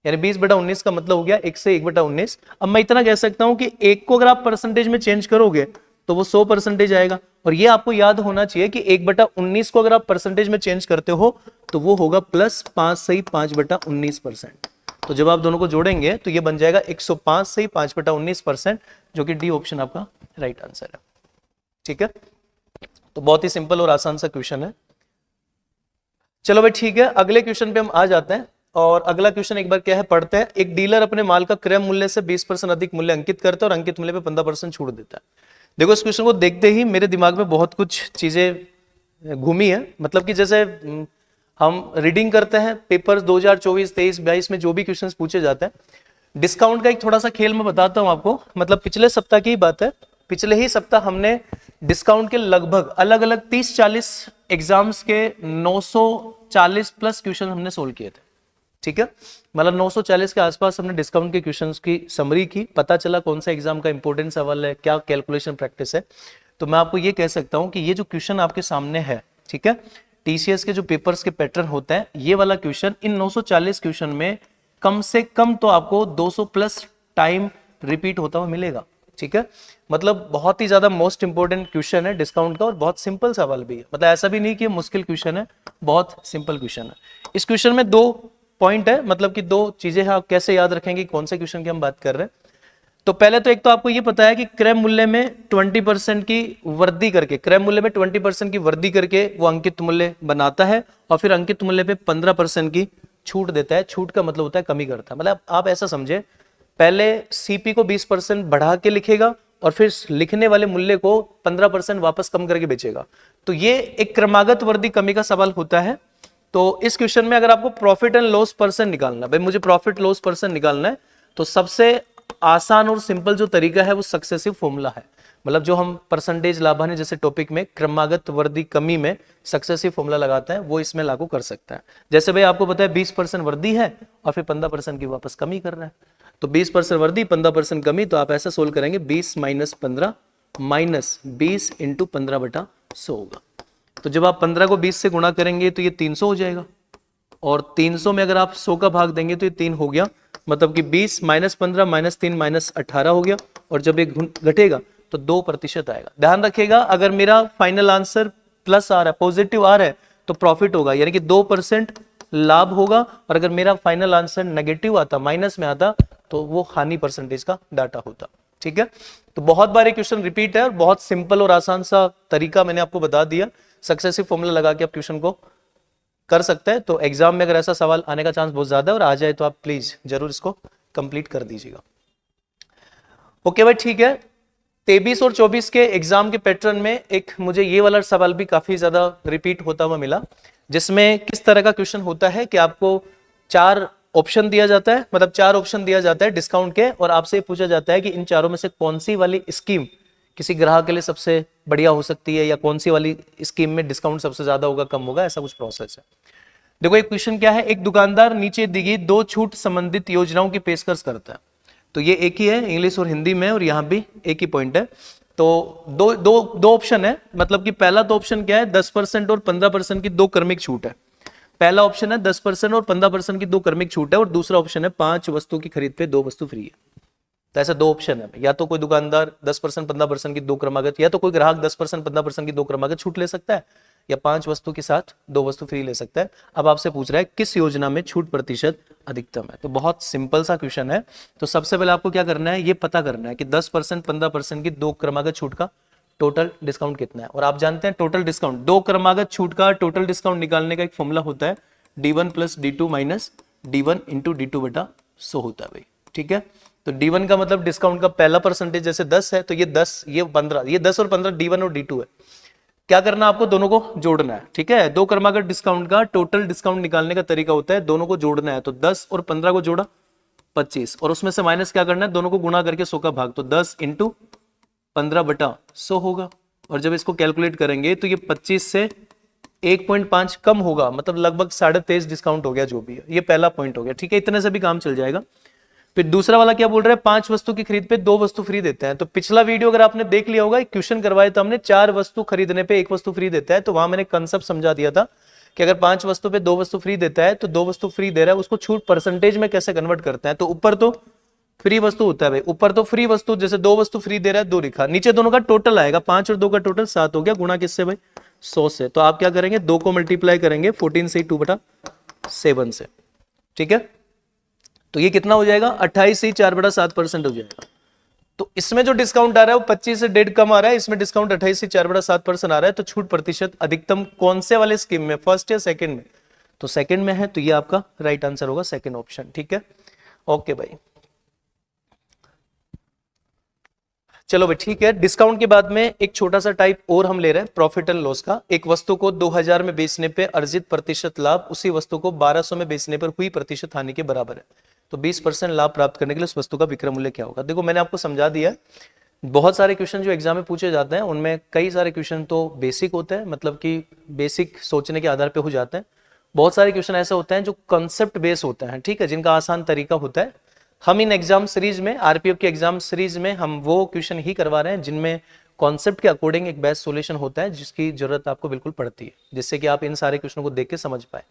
यानी 20/19 का मतलब हो गया 1 से 1/19। अब मैं इतना कह सकता हूं कि 1 को अगर आप परसेंटेज में चेंज करोगे तो वो 100% आएगा। और ये आपको याद होना चाहिए कि 1/19 को अगर आप परसेंटेज में चेंज करते हो तो वो होगा प्लस 5 से 5/19%। तो जब आप दोनों को जोड़ेंगे तो ये बन जाएगा 105 से 5/19%, जो कि डी ऑप्शन आपका राइट आंसर है। ठीक है, तो बहुत ही सिंपल और आसान सा क्वेश्चन है। चलो भाई ठीक है, अगले क्वेश्चन पे हम आ जाते हैं। और अगला क्वेश्चन एक बार क्या है पढ़ते हैं। एक डीलर अपने माल का क्रय मूल्य से 20% अधिक मूल्य अंकित करता है और अंकित मूल्य पे 15% छूट देता है। देखो, इस क्वेश्चन को देखते ही मेरे दिमाग में बहुत कुछ चीजें घूमी है। मतलब कि जैसे हम रीडिंग करते हैं पेपर्स 2024, 23, 22 में जो भी क्वेश्चंस पूछे जाते हैं, डिस्काउंट का एक थोड़ा सा खेल मैं बताता हूं आपको। मतलब पिछले सप्ताह की ही बात है, पिछले ही सप्ताह हमने डिस्काउंट के लगभग अलग अलग 30-40 एग्जाम्स के 940 प्लस क्वेश्चन हमने सोल्व किए थे। ठीक है, मतलब 940 के आसपास हमने डिस्काउंट के क्वेश्चंस की समरी की, पता चला कौन सा एग्जाम का इंपॉर्टेंट सवाल है, क्या कैलकुलेशन प्रैक्टिस है। तो मैं आपको ये कह सकता हूं कि ये जो क्वेश्चन आपके सामने है, ठीक है, टीसीएस के जो पेपर्स के पैटर्न होते हैं, ये वाला क्वेश्चन इन 940 क्वेश्चन में कम से कम तो आपको 200 प्लस टाइम रिपीट होता हुआ मिलेगा। ठीक है, मतलब बहुत ही ज्यादा मोस्ट इंपोर्टेंट क्वेश्चन है डिस्काउंट का, और बहुत सिंपल सवाल भी है। मतलब ऐसा भी नहीं कि मुश्किल क्वेश्चन है, बहुत सिंपल क्वेश्चन है। इस क्वेश्चन में 2 पॉइंट है, मतलब कि 2 चीजें हैं। आप कैसे याद रखेंगे कौन से क्वेश्चन की हम बात कर रहे हैं। तो पहले तो एक तो आपको ये पता है कि क्रय मूल्य में 20% की वृद्धि करके, क्रय मूल्य में 20% की वृद्धि करके वो अंकित मूल्य बनाता है, और फिर अंकित मूल्य पे 15% की छूट देता है। छूट का मतलब होता है कमी करता है। मतलब आप ऐसा समझे, पहले सीपी को 20% बढ़ा के लिखेगा और फिर लिखने वाले मूल्य को 15% वापस कम करके बेचेगा। तो ये एक क्रमागत वृद्धि कमी का सवाल होता है। तो इस क्वेश्चन में अगर आपको प्रॉफिट एंड लॉस परसेंट निकालना, भाई मुझे प्रॉफिट लॉस परसेंट निकालना है, तो सबसे आसान और सिंपल जो तरीका है वो सक्सेसिव फॉर्मूला है। मतलब जो हम परसेंटेज लाभान्वित जैसे टॉपिक में क्रमागत वृद्धि कमी में सक्सेसिव फॉर्मूला लगाते हैं, वो इसमें लागू कर सकता है। जैसे भाई आपको पता है 20% वृद्धि है और फिर 15% की वापस कमी कर रहा है, तो 20% वृद्धि 15% कमी, तो आप ऐसा सोल्व करेंगे 20 - 15 - 20 × 15/100 होगा। तो जब आप 15 को 20 से गुणा करेंगे तो ये 300 हो जाएगा, और 300 में अगर आप 100 का भाग देंगे तो ये 3 हो गया। मतलब कि 20 - 15 - 3 - 18 हो गया, और जब ये घटेगा तो 2% आएगा। ध्यान रखिएगा, अगर मेरा फाइनल आंसर प्लस आ रहा है, पॉजिटिव आ रहा है, तो प्रॉफिट होगा, यानी कि 2% लाभ होगा। और अगर मेरा फाइनल आंसर नेगेटिव आता, माइनस में आता, तो वो हानि परसेंटेज का डाटा होता। ठीक है, तो बहुत बार ये क्वेश्चन रिपीट है और बहुत सिंपल और आसान सा तरीका मैंने आपको बता दिया। सक्सेसिव फॉर्मूला लगा के आप क्वेश्चन को कर सकते हैं। तो एग्जाम में अगर ऐसा सवाल आने का चांस बहुत ज्यादा है और आ जाए तो आप प्लीज जरूर इसको कंप्लीट कर दीजिएगा। ओके भाई, ठीक है। 23 और 24 के एग्जाम के पैटर्न में एक मुझे ये वाला सवाल भी काफी ज्यादा रिपीट होता हुआ मिला, जिसमें किस तरह का क्वेश्चन होता है कि आपको 4 ऑप्शन दिया जाता है, मतलब 4 ऑप्शन दिया जाता है डिस्काउंट के, और आपसे पूछा जाता है कि इन चारों में से कौन सी वाली स्कीम किसी ग्राहक के लिए सबसे बढ़िया हो सकती है, या कौन सी वाली स्कीम में डिस्काउंट सबसे ज्यादा होगा, कम होगा, ऐसा कुछ प्रोसेस है। देखो एक क्वेश्चन क्या है, एक दुकानदार नीचे दी गई 2 छूट संबंधित योजनाओं की पेशकश करता है। तो ये एक ही है इंग्लिश और हिंदी में, और यहां भी एक ही पॉइंट है। तो दो ऑप्शन है, मतलब कि पहला तो ऑप्शन क्या है, 10% और 15% की 2 क्रमिक छूट है। पहला ऑप्शन है 10% और 15% की 2 क्रमिक छूट है, और दूसरा ऑप्शन है 5 वस्तु की खरीद पे 2 वस्तु फ्री है। तो ऐसे 2 ऑप्शन है, या तो कोई दुकानदार 10% 15% की 2 क्रमागत, या तो कोई ग्राहक 10% 15% की 2 क्रमागत छूट ले सकता है, या 5 वस्तु के साथ 2 वस्तु फ्री ले सकता है। अब आपसे पूछ रहा है किस योजना में छूट प्रतिशत अधिकतम है। तो बहुत सिंपल सा क्वेश्चन है। तो सबसे पहले आपको क्या करना है, ये पता करना है कि 10% 15% की 2 क्रमागत छूट का टोटल डिस्काउंट कितना है। और आप जानते हैं टोटल डिस्काउंट, 2 क्रमागत छूट का टोटल डिस्काउंट निकालने का एक फॉर्मूला होता है, D1 + D2 - D1 × D2 बटा 100 होता है भाई, ठीक है। तो D1 का मतलब डिस्काउंट का पहला परसेंटेज जैसे 10 है, तो ये 10, ये 15, ये 10 और 15 D1 और D2 है। क्या करना है आपको, दोनों को जोड़ना है, ठीक है। 2 क्रमागत डिस्काउंट का टोटल डिस्काउंट निकालने का तरीका होता है दोनों को जोड़ना है। तो 10 और 15 को जोड़ा 25, और उसमें से माइनस क्या करना है, दोनों को गुणा करके 100 का भाग, तो 10 × 15 बटा 100 होगा। और जब इसको कैलकुलेट करेंगे तो ये 25 से 1.5 कम होगा, मतलब लगभग 23.5 डिस्काउंट हो गया जो भी है। ये पहला पॉइंट हो गया, ठीक है। इतने से भी काम चल जाएगा। फिर दूसरा वाला क्या बोल रहा है, 5 वस्तु की खरीद पे 2 वस्तु फ्री देते हैं। तो पिछला वीडियो अगर आपने देख लिया होगा, एक क्वेश्चन करवाया था हमने, 4 वस्तु खरीदने पे 1 वस्तु फ्री देता है। तो वहां मैंने कंसेप्ट समझा दिया था कि अगर 5 वस्तु पे 2 वस्तु फ्री देता है तो 2 वस्तु फ्री दे रहा है, उसको छूट परसेंटेज में कैसे कन्वर्ट करते हैं। तो ऊपर तो फ्री वस्तु होता है भाई, ऊपर तो फ्री वस्तु, जैसे 2 वस्तु फ्री दे रहा है 2 लिखा, नीचे दोनों का टोटल आएगा, 5 और 2 का टोटल 7 हो गया, गुणा किससे भाई, 100 से। तो आप क्या करेंगे, 2 को मल्टीप्लाई करेंगे 14 से 2/7 से, ठीक है। तो ये कितना हो जाएगा, 28 से 4/7% हो जाएगा। तो इसमें जो डिस्काउंट आ रहा है वो 25 से 1.5 कम आ रहा है, इसमें डिस्काउंट 28 से 4/7% आ रहा है। तो छूट प्रतिशत अधिकतम कौन से वाले स्कीम में, फर्स्ट या सेकंड में, तो सेकंड में है। तो ये आपका राइट आंसर होगा, सेकंड ऑप्शन, ठीक है। ओके भाई, चलो भाई ठीक है। डिस्काउंट के बाद में एक छोटा सा टाइप और हम ले रहे हैं, प्रॉफिट एंड लॉस का। एक वस्तु को 2000 में बेचने पे अर्जित प्रतिशत लाभ उसी वस्तु को 1200 में बेचने पर हुई प्रतिशत हानि के बराबर है। तो 20% लाभ प्राप्त करने के लिए उस वस्तु का विक्रय मूल्य क्या होगा। देखो मैंने आपको समझा दिया, बहुत सारे क्वेश्चन जो एग्जाम में पूछे जाते हैं उनमें कई सारे क्वेश्चन तो बेसिक होते हैं, मतलब कि बेसिक सोचने के आधार पर हो जाते हैं। बहुत सारे क्वेश्चन ऐसे होते हैं जो कंसेप्ट बेस होते हैं, ठीक है, जिनका आसान तरीका होता है। हम इन एग्जाम सीरीज में, आरपीएफ के एग्जाम सीरीज में हम वो क्वेश्चन ही करवा रहे हैं जिनमें कॉन्सेप्ट के अकॉर्डिंग एक बेस्ट सॉल्यूशन होता है, जिसकी जरूरत आपको बिल्कुल पड़ती है, जिससे कि आप इन सारे क्वेश्चनों को देख के समझ पाए।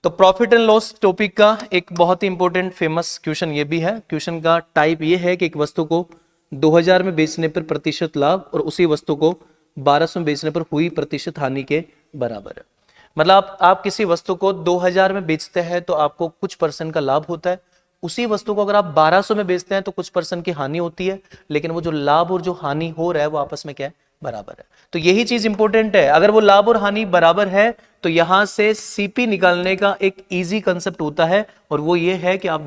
तो प्रॉफिट एंड लॉस टॉपिक का एक बहुत ही इंपॉर्टेंट फेमस क्वेश्चन ये भी है। क्वेश्चन का टाइप ये है कि एक वस्तु को 2000 में बेचने पर प्रतिशत लाभ और उसी वस्तु को 1200 में बेचने पर हुई प्रतिशत हानि के बराबर है। मतलब आप किसी वस्तु को 2000 में बेचते हैं तो आपको कुछ परसेंट का लाभ होता है, उसी वस्तु को अगर आप 1200 में बेचते हैं तो कुछ परसेंट की हानि होती है, लेकिन वो जो लाभ और जो हानि हो रहा है वो आपस में क्या है, बराबर है। तो यही चीज इंपॉर्टेंट है, अगर वो लाभ और हानि बराबर है तो यहां से सीपी निकालने का एक इजी कंसेप्ट होता है, और वो ये है कि आप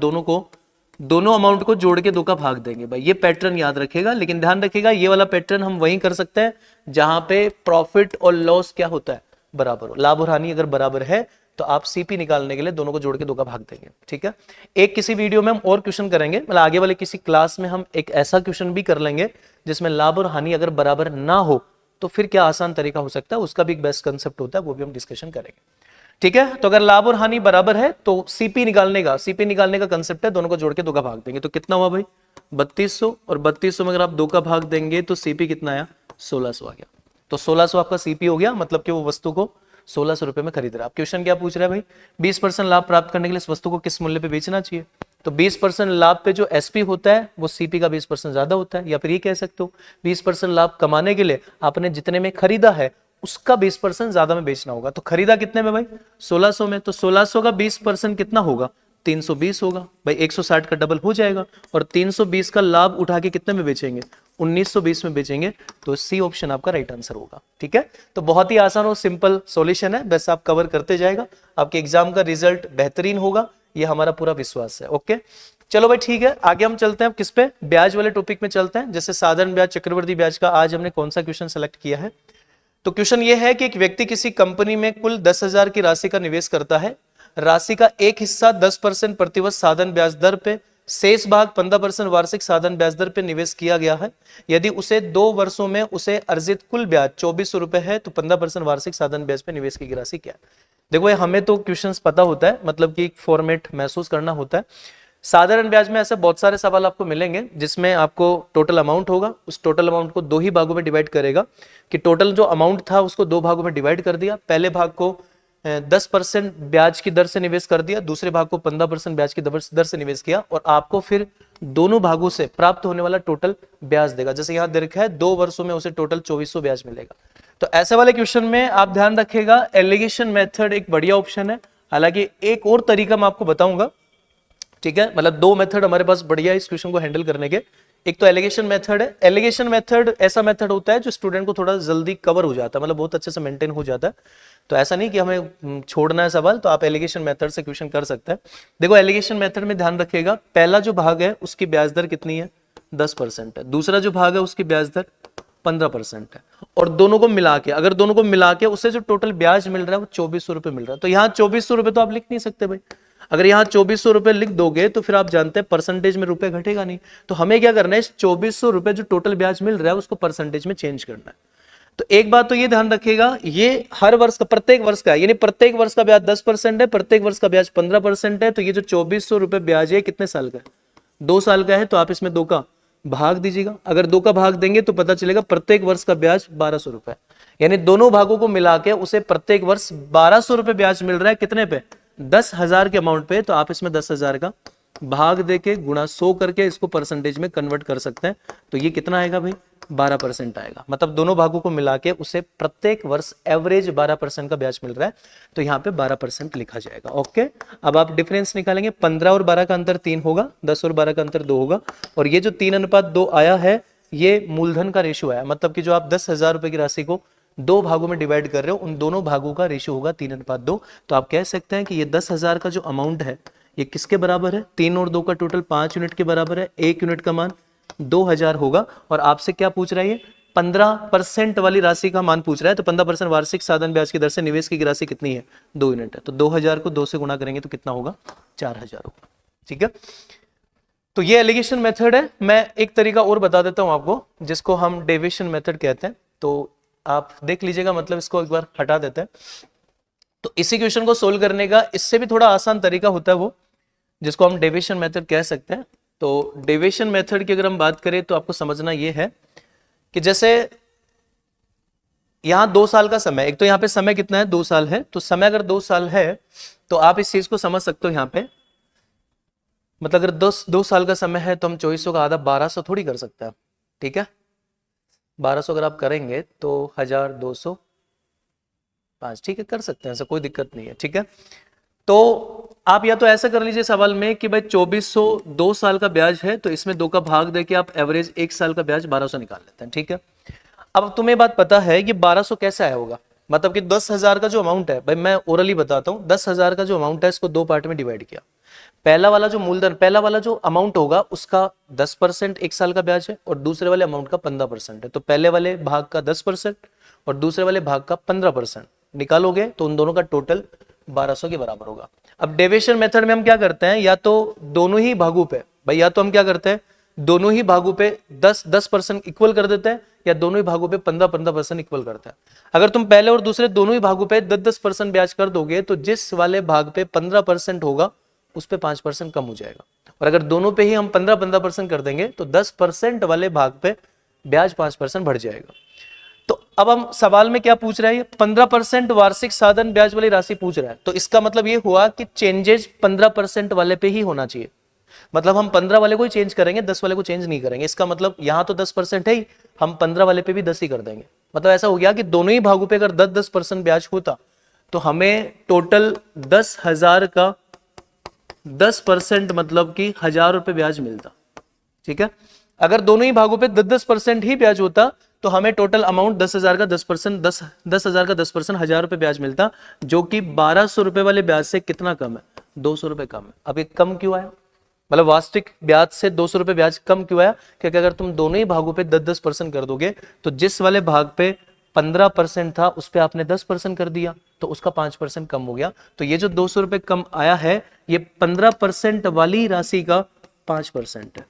दोनों अमाउंट को जोड़ के 2 का भाग देंगे। भाई ये पैटर्न याद रखेगा, लेकिन ध्यान रखिएगा ये वाला पैटर्न हम वहीं कर सकते हैं जहां पे प्रॉफिट और लॉस क्या होता है, बराबर हो। लाभ और हानि अगर बराबर है तो आप सीपी निकालने के लिए दोनों को जोड़ के 2 का भाग देंगे, ठीक है। एक किसी वीडियो में हम और क्वेश्चन करेंगे, मतलब आगे वाले किसी क्लास में हम एक ऐसा क्वेश्चन भी कर लेंगे जिसमें लाभ और हानि अगर बराबर ना हो तो फिर क्या आसान तरीका हो सकता है, उसका भी एक बेस्ट कंसेप्ट होता है, वो भी हम डिस्कशन करेंगे, ठीक है। तो अगर लाभ और हानि बराबर है तो सीपी निकालने का कंसेप्ट है, दोनों को जोड़ के 2 का भाग देंगे। तो कितना हुआ भाई, 3200, और 3200 में अगर आप 2 का भाग देंगे तो सीपी कितना आया, 1600 आ गया। तो 1600 आपका सीपी हो गया, मतलब कि वो वस्तु को 1600 रुपए में खरीद रहा है। आप क्वेश्चन क्या पूछ रहा है भाई, 20% लाभ प्राप्त करने के लिए इस वस्तु को किस मूल्य पे बेचना चाहिए। तो 20% लाभ पे जो एसपी होता है वो सीपी का 20% ज्यादा होता है, या फिर ये कह सकते हो 20% लाभ कमाने के लिए आपने जितने में खरीदा है उसका 20% ज्यादा में बेचना होगा। तो खरीदा कितने में भाई, 1600 में, तो 1600 का 20% कितना होगा, 320 होगा भाई, 160 का डबल हो जाएगा। और 320 का लाभ उठा के कितने में बेचेंगे, 1920 में बेचेंगे, तो सी ऑप्शन आपका राइट आंसर होगा। ठीक है, तो बहुत ही आसान और सिंपल सॉल्यूशन है, बस आप कवर करते जाएगा, आपके एग्जाम का रिजल्ट बेहतरीन होगा, ये हमारा पूरा विश्वास है। ओके, चलो भाई ठीक है, आगे हम चलते हैं किस पे, ब्याज वाले टॉपिक में चलते हैं। जैसे साधारण ब्याज, चक्रवृद्धि ब्याज का आज हमने कौन सा क्वेश्चन सेलेक्ट किया है, तो क्वेश्चन ये है कि एक व्यक्ति किसी कंपनी में कुल 10,000 की राशि का निवेश करता है, राशि का एक हिस्सा 10% प्रतिवर्ष साधन ब्याज दर पे, शेष भाग 15% वार्षिक साधन ब्याज दर पे निवेश किया गया है। यदि उसे 2 वर्षों में उसे अर्जित कुल ब्याज 2400 रुपए है, तो 15% वार्षिक साधन ब्याज पे निवेश की राशि क्या है। देखो भाई, हमें तो क्वेश्चंस पता होता है, मतलब कि एक फॉर्मेट महसूस करना होता है। साधारण ब्याज में ऐसे बहुत सारे सवाल आपको मिलेंगे जिसमें आपको टोटल अमाउंट होगा, उस टोटल अमाउंट को 2 ही भागों में डिवाइड करेगा, कि टोटल जो अमाउंट था उसको 2 भागों में डिवाइड कर दिया। पहले भाग को 10% ब्याज की दर से निवेश कर दिया, दूसरे भाग को 15% ब्याज की दर से निवेश किया, और आपको फिर दोनों भागों से प्राप्त होने वाला टोटल ब्याज देगा। जैसे यहाँ दे रखा है 2 वर्षों में उसे टोटल 2400 ब्याज मिलेगा। तो ऐसे वाले क्वेश्चन में आप ध्यान रखिएगा, एलिगेशन मेथड एक बढ़िया ऑप्शन है। हालांकि एक और तरीका मैं आपको बताऊंगा, ठीक है, मतलब 2 मेथड हमारे पास बढ़िया है इस क्वेश्चन को हैंडल करने के। एक तो एलिगेशन मेथड है, एलिगेशन मेथड ऐसा मेथड होता है जो स्टूडेंट को थोड़ा जल्दी कवर हो जाता है, मतलब बहुत अच्छे से मेंटेन हो जाता है। तो ऐसा नहीं कि हमें छोड़ना है सवाल, तो आप एलिगेशन मेथड से क्वेश्चन कर सकते हैं। देखो एलिगेशन मेथड में ध्यान रखिएगा, पहला जो भाग है उसकी ब्याज दर कितनी है, 10% है, दूसरा जो भाग है उसकी ब्याज दर 15% है, और दोनों को मिला के, अगर दोनों को मिला के उसे जो टोटल ब्याज मिल रहा है वो 2400 रुपए मिल रहा है। तो यहाँ 2400 रुपए तो आप लिख नहीं सकते भाई, अगर यहाँ 2400 रुपए लिख दोगे तो फिर आप जानते हैं परसेंटेज में रुपए घटेगा नहीं। तो हमें क्या करना है, इस 2400 रुपए जो टोटल ब्याज मिल रहा है उसको परसेंटेज में चेंज करना है। तो एक बात तो ये ध्यान रखिएगा, ये हर वर्ष का, प्रत्येक वर्ष का, यानी प्रत्येक वर्ष का ब्याज 10% है, प्रत्येक वर्ष का ब्याज 15% है। तो ये जो 2400 रुपए ब्याज है कितने साल का है, 2 साल का है, तो आप इसमें 2 का भाग दीजिएगा। अगर 2 का भाग देंगे तो पता चलेगा प्रत्येक वर्ष का ब्याज 1200 रुपए, यानी दोनों भागों को मिला के उसे प्रत्येक वर्ष 1200 रुपए ब्याज मिल रहा है। कितने पे, 10,000 के अमाउंट पे। तो आप इसमें 10,000 का भाग देके गुणा 100 करके इसको परसेंटेज में कन्वर्ट कर सकते हैं। तो ये कितना आएगा भाई, 12% आएगा। मतलब दोनों भागों को मिला के उसे प्रत्येक वर्ष एवरेज 12% का ब्याज मिल रहा है, तो यहाँ पे 12% लिखा जाएगा। ओके, अब आप डिफरेंस निकालेंगे, 15 और 12 का अंतर 3 होगा, 10 और 12 का अंतर 2 होगा, और ये जो 3:2 आया है ये मूलधन का रेशियो आया, मतलब कि जो आप 10,000 रुपए की राशि को 2 भागों में डिवाइड कर रहे हो, उन दोनों भागों का रेशियो होगा 3:2। तो आप कह सकते हैं कि ये 10,000 का जो अमाउंट है ये किसके बराबर है, 3 और 2 का टोटल 5 यूनिट के बराबर है, 1 यूनिट का मान 2,000 होगा। और आपसे क्या पूछ रहा है, ये 15% वाली राशि का मान पूछ रहा है। तो 15% वार्षिक साधन ब्याज की दर से निवेश की राशि कितनी है, 2 यूनिट है। तो 2,000 को 2 से गुणा करेंगे तो कितना होगा, 4,000 होगा। ठीक है, तो ये एलिगेशन मेथड है। मैं एक तरीका और बता देता हूं आपको, जिसको हम डेविएशन मेथड कहते हैं। तो आप देख लीजिएगा, मतलब इसको एक बार हटा देते हैं। तो इसी क्वेश्चन को सोल्व करने का इससे भी थोड़ा आसान तरीका होता है वो, जिसको हम डेविएशन मेथड कह सकते हैं। तो डेविएशन मेथड की अगर हम बात करें तो आपको समझना ये है कि जैसे यहां 2 साल का समय, एक तो यहाँ पे समय कितना है, 2 साल है। तो समय अगर 2 साल है तो आप इस चीज को समझ सकते हो यहाँ पे, मतलब अगर 2 साल का समय है तो हम 2400 का आधा 1200 थोड़ी कर सकते हैं। ठीक है, 1200 अगर आप करेंगे तो 1205, ठीक है, कर सकते हैं, ऐसा कोई दिक्कत नहीं है। ठीक है, तो आप या तो ऐसा कर लीजिए सवाल में कि भाई 2400 2 साल का ब्याज है, तो इसमें 2 का भाग देके आप एवरेज 1 साल का ब्याज 1200 निकाल लेते हैं। ठीक है, अब तुम्हें बात पता है कि 1200 कैसे आया होगा, मतलब कि 10,000 का जो अमाउंट है, भाई मैं ओरली बताता हूँ, 10,000 का जो अमाउंट है इसको 2 पार्ट में डिवाइड किया। पहला वाला जो मूलधन, पहला वाला जो अमाउंट होगा उसका 10% 1 साल का ब्याज है, और दूसरे वाले अमाउंट का 15% है। तो पहले वाले भाग का 10% और दूसरे वाले भाग का 15% निकालोगे तो उन दोनों का टोटल 1200 के बराबर होगा। अब डेविएशन मेथड में हम क्या करते हैं, या तो दोनों ही भागों पे, भाई या तो हम क्या करते हैं, दोनों ही भागों पे 10% इक्वल कर देते हैं, या दोनों ही भागों पे 15% इक्वल करते हैं। अगर तुम पहले और दूसरे दोनों ही भागों पे 10% ब्याज कर दोगे तो जिस वाले भाग पे 15% होगा उस पे 5% कम हो जाएगा, और अगर दोनों पे ही हम 15% कर देंगे तो 10% वाले भाग पे ब्याज 5% बढ़ जाएगा। तो अब हम सवाल में क्या पूछ रहे हैं, 15% वार्षिक साधन ब्याज वाली राशि पूछ रहा है। तो इसका मतलब ये हुआ कि चेंजेस 15% वाले पे ही होना चाहिए, मतलब हम 15 वाले को ही चेंज करेंगे, 10 वाले को चेंज नहीं करेंगे। इसका मतलब यहां तो 10% है ही, हम 15 वाले पे भी 10 ही कर देंगे। मतलब ऐसा हो गया कि दोनों ही भागों पे अगर 10% ब्याज होता तो हमें टोटल 10,000 का 10% मतलब कि 1,000 रुपए ब्याज मिलता। ठीक है, अगर दोनों ही भागों पे 10-10% ही ब्याज होता तो हमें टोटल अमाउंट 10,000 का 10%, 10,000 का 10%, 1,000 रुपए ब्याज मिलता, जो कि 1,200 रुपए वाले ब्याज से कितना कम है, 200 रुपए कम है। अब ये कम क्यों आया, मतलब वास्तविक ब्याज से 200 रुपए ब्याज कम क्यों आया, क्योंकि अगर तुम दोनों ही भागों पे 10-10% कर दोगे तो जिस वाले भाग पे 15% था उस पे आपने 10% कर दिया तो उसका 5% कम हो गया। तो ये जो 200 रुपए कम आया है ये 15% वाली राशि का 5% है।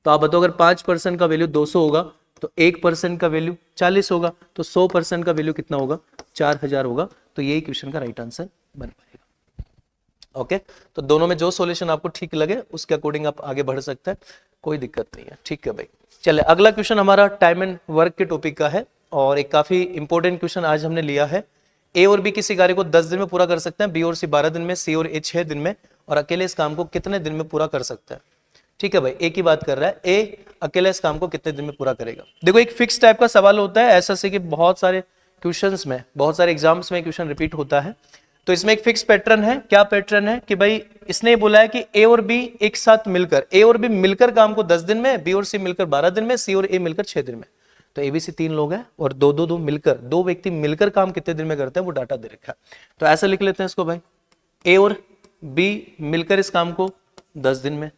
तो आप बताओ अगर 5% का वैल्यू 200 होगा तो 1% का वैल्यू 40 होगा, तो 100% का वैल्यू कितना होगा, 4,000 होगा। तो यही क्वेश्चन का राइट आंसर बन पाएगा। ओके, तो दोनों में जो सॉल्यूशन आपको ठीक लगे उसके अकॉर्डिंग आप आगे बढ़ सकते हैं, कोई दिक्कत नहीं है। ठीक है भाई, चले अगला क्वेश्चन हमारा टाइम एंड वर्क के टॉपिक का है और एक काफी इंपॉर्टेंट क्वेश्चन आज हमने लिया है। ए और बी किसी कार्य को 10 दिन में पूरा कर सकते हैं, बी और सी 12 दिन में, सी और ए 6 दिन में, और अकेले इस काम को कितने दिन में पूरा कर सकता है। ठीक है भाई, ए की बात कर रहा है, ए अकेले इस काम को कितने दिन में पूरा करेगा। देखो एक फिक्स टाइप का सवाल होता है, ऐसा से कि बहुत सारे क्वेश्चंस में, बहुत सारे एग्जाम्स में क्वेश्चन रिपीट होता है। तो इसमें एक फिक्स पैटर्न है। क्या पैटर्न है कि भाई इसने बोला है कि ए और बी एक साथ मिलकर, ए और बी मिलकर काम को 10 दिन में, बी और सी मिलकर 12 दिन में, सी और ए मिलकर 6 दिन में। तो ए बी सी 3 लोग हैं और दो मिलकर, 2 व्यक्ति मिलकर काम कितने दिन में करते हैं वो डाटा दे रखा है। तो ऐसा लिख लेते हैं इसको भाई, ए और बी मिलकर इस काम को 10 दिन में,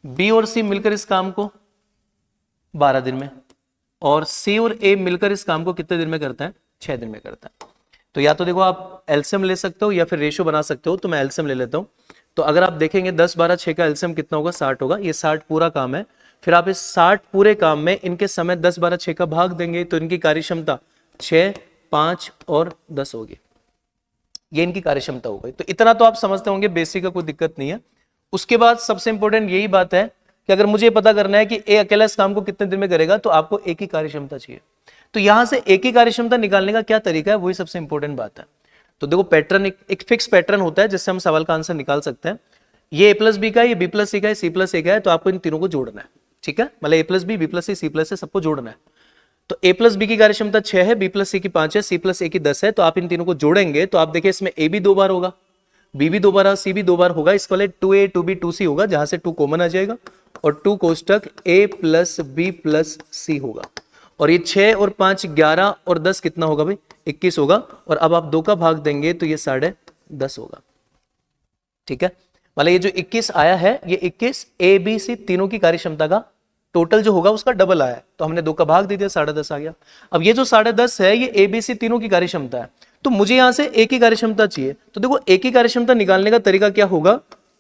बी और सी मिलकर इस काम को 12 दिन में, और सी और ए मिलकर इस काम को कितने दिन में करता है, 6 दिन में करता है। तो या तो देखो आप एलसीएम ले सकते हो या फिर रेशियो बना सकते हो। तो मैं एलसीएम ले लेता हूं। तो अगर आप देखेंगे 10 12 6 का एलसीएम कितना होगा, 60 होगा। ये 60 पूरा काम है। फिर आप इस 60 पूरे काम में इनके समय 10 12 6 का भाग देंगे तो इनकी कार्यक्षमता 6 5 और 10 होगी। ये इनकी कार्यक्षमता हो गई। तो इतना तो आप समझते होंगे, बेसिक का कोई दिक्कत नहीं है। उसके बाद सबसे इंपॉर्टेंट यही बात है कि अगर मुझे पता करना है कि ए अकेला इस काम को कितने दिन में करेगा तो आपको एक ही कार्यक्षमता चाहिए। तो यहां से एक ही कार्यक्षमता निकालने का क्या तरीका है, वही सबसे इंपॉर्टेंट बात है। तो देखो पैटर्न एक फिक्स पैटर्न होता है जिससे हम सवाल का आंसर निकाल सकते हैं। ये ए प्लस बी का है, ये बी प्लस सी का है, सी प्लस ए का है। तो आपको इन तीनों को जोड़ना है। ठीक है, मतलब A plus B plus C plus A सबको जोड़ना है। तो ए प्लस बी की कार्यक्षमता 6 है, बी प्लस सी की 5 है, सी प्लस ए की 10 है। तो आप इन तीनों को जोड़ेंगे तो आप देखिए इसमें ए भी 2 बार होगा, बी भी 2 बार, सी भी 2 बार होगा। इसके वाले 2a 2b 2c होगा, जहां से 2 कॉमन आ जाएगा और 2 कोष्टक a प्लस बी प्लस सी होगा। और ये 6 और 5 11 और 10 कितना होगा भाई, 21 होगा। और अब आप 2 का भाग देंगे तो ये 10.5 होगा। ठीक है, मतलब ये जो 21 आया है ये 21 ए बी सी तीनों की कार्यक्षमता का टोटल जो होगा उसका डबल आया है। तो हमने 2 का भाग दे दिया, 10.5 आ गया। अब ये जो 10.5 है ये ए बी सी तीनों की कार्यक्षमता है। तो मुझे यहां से एक ही कार्यक्षमता चाहिए। तो देखो एक ही कार्यक्षमता निकालने का तरीका क्या होगा,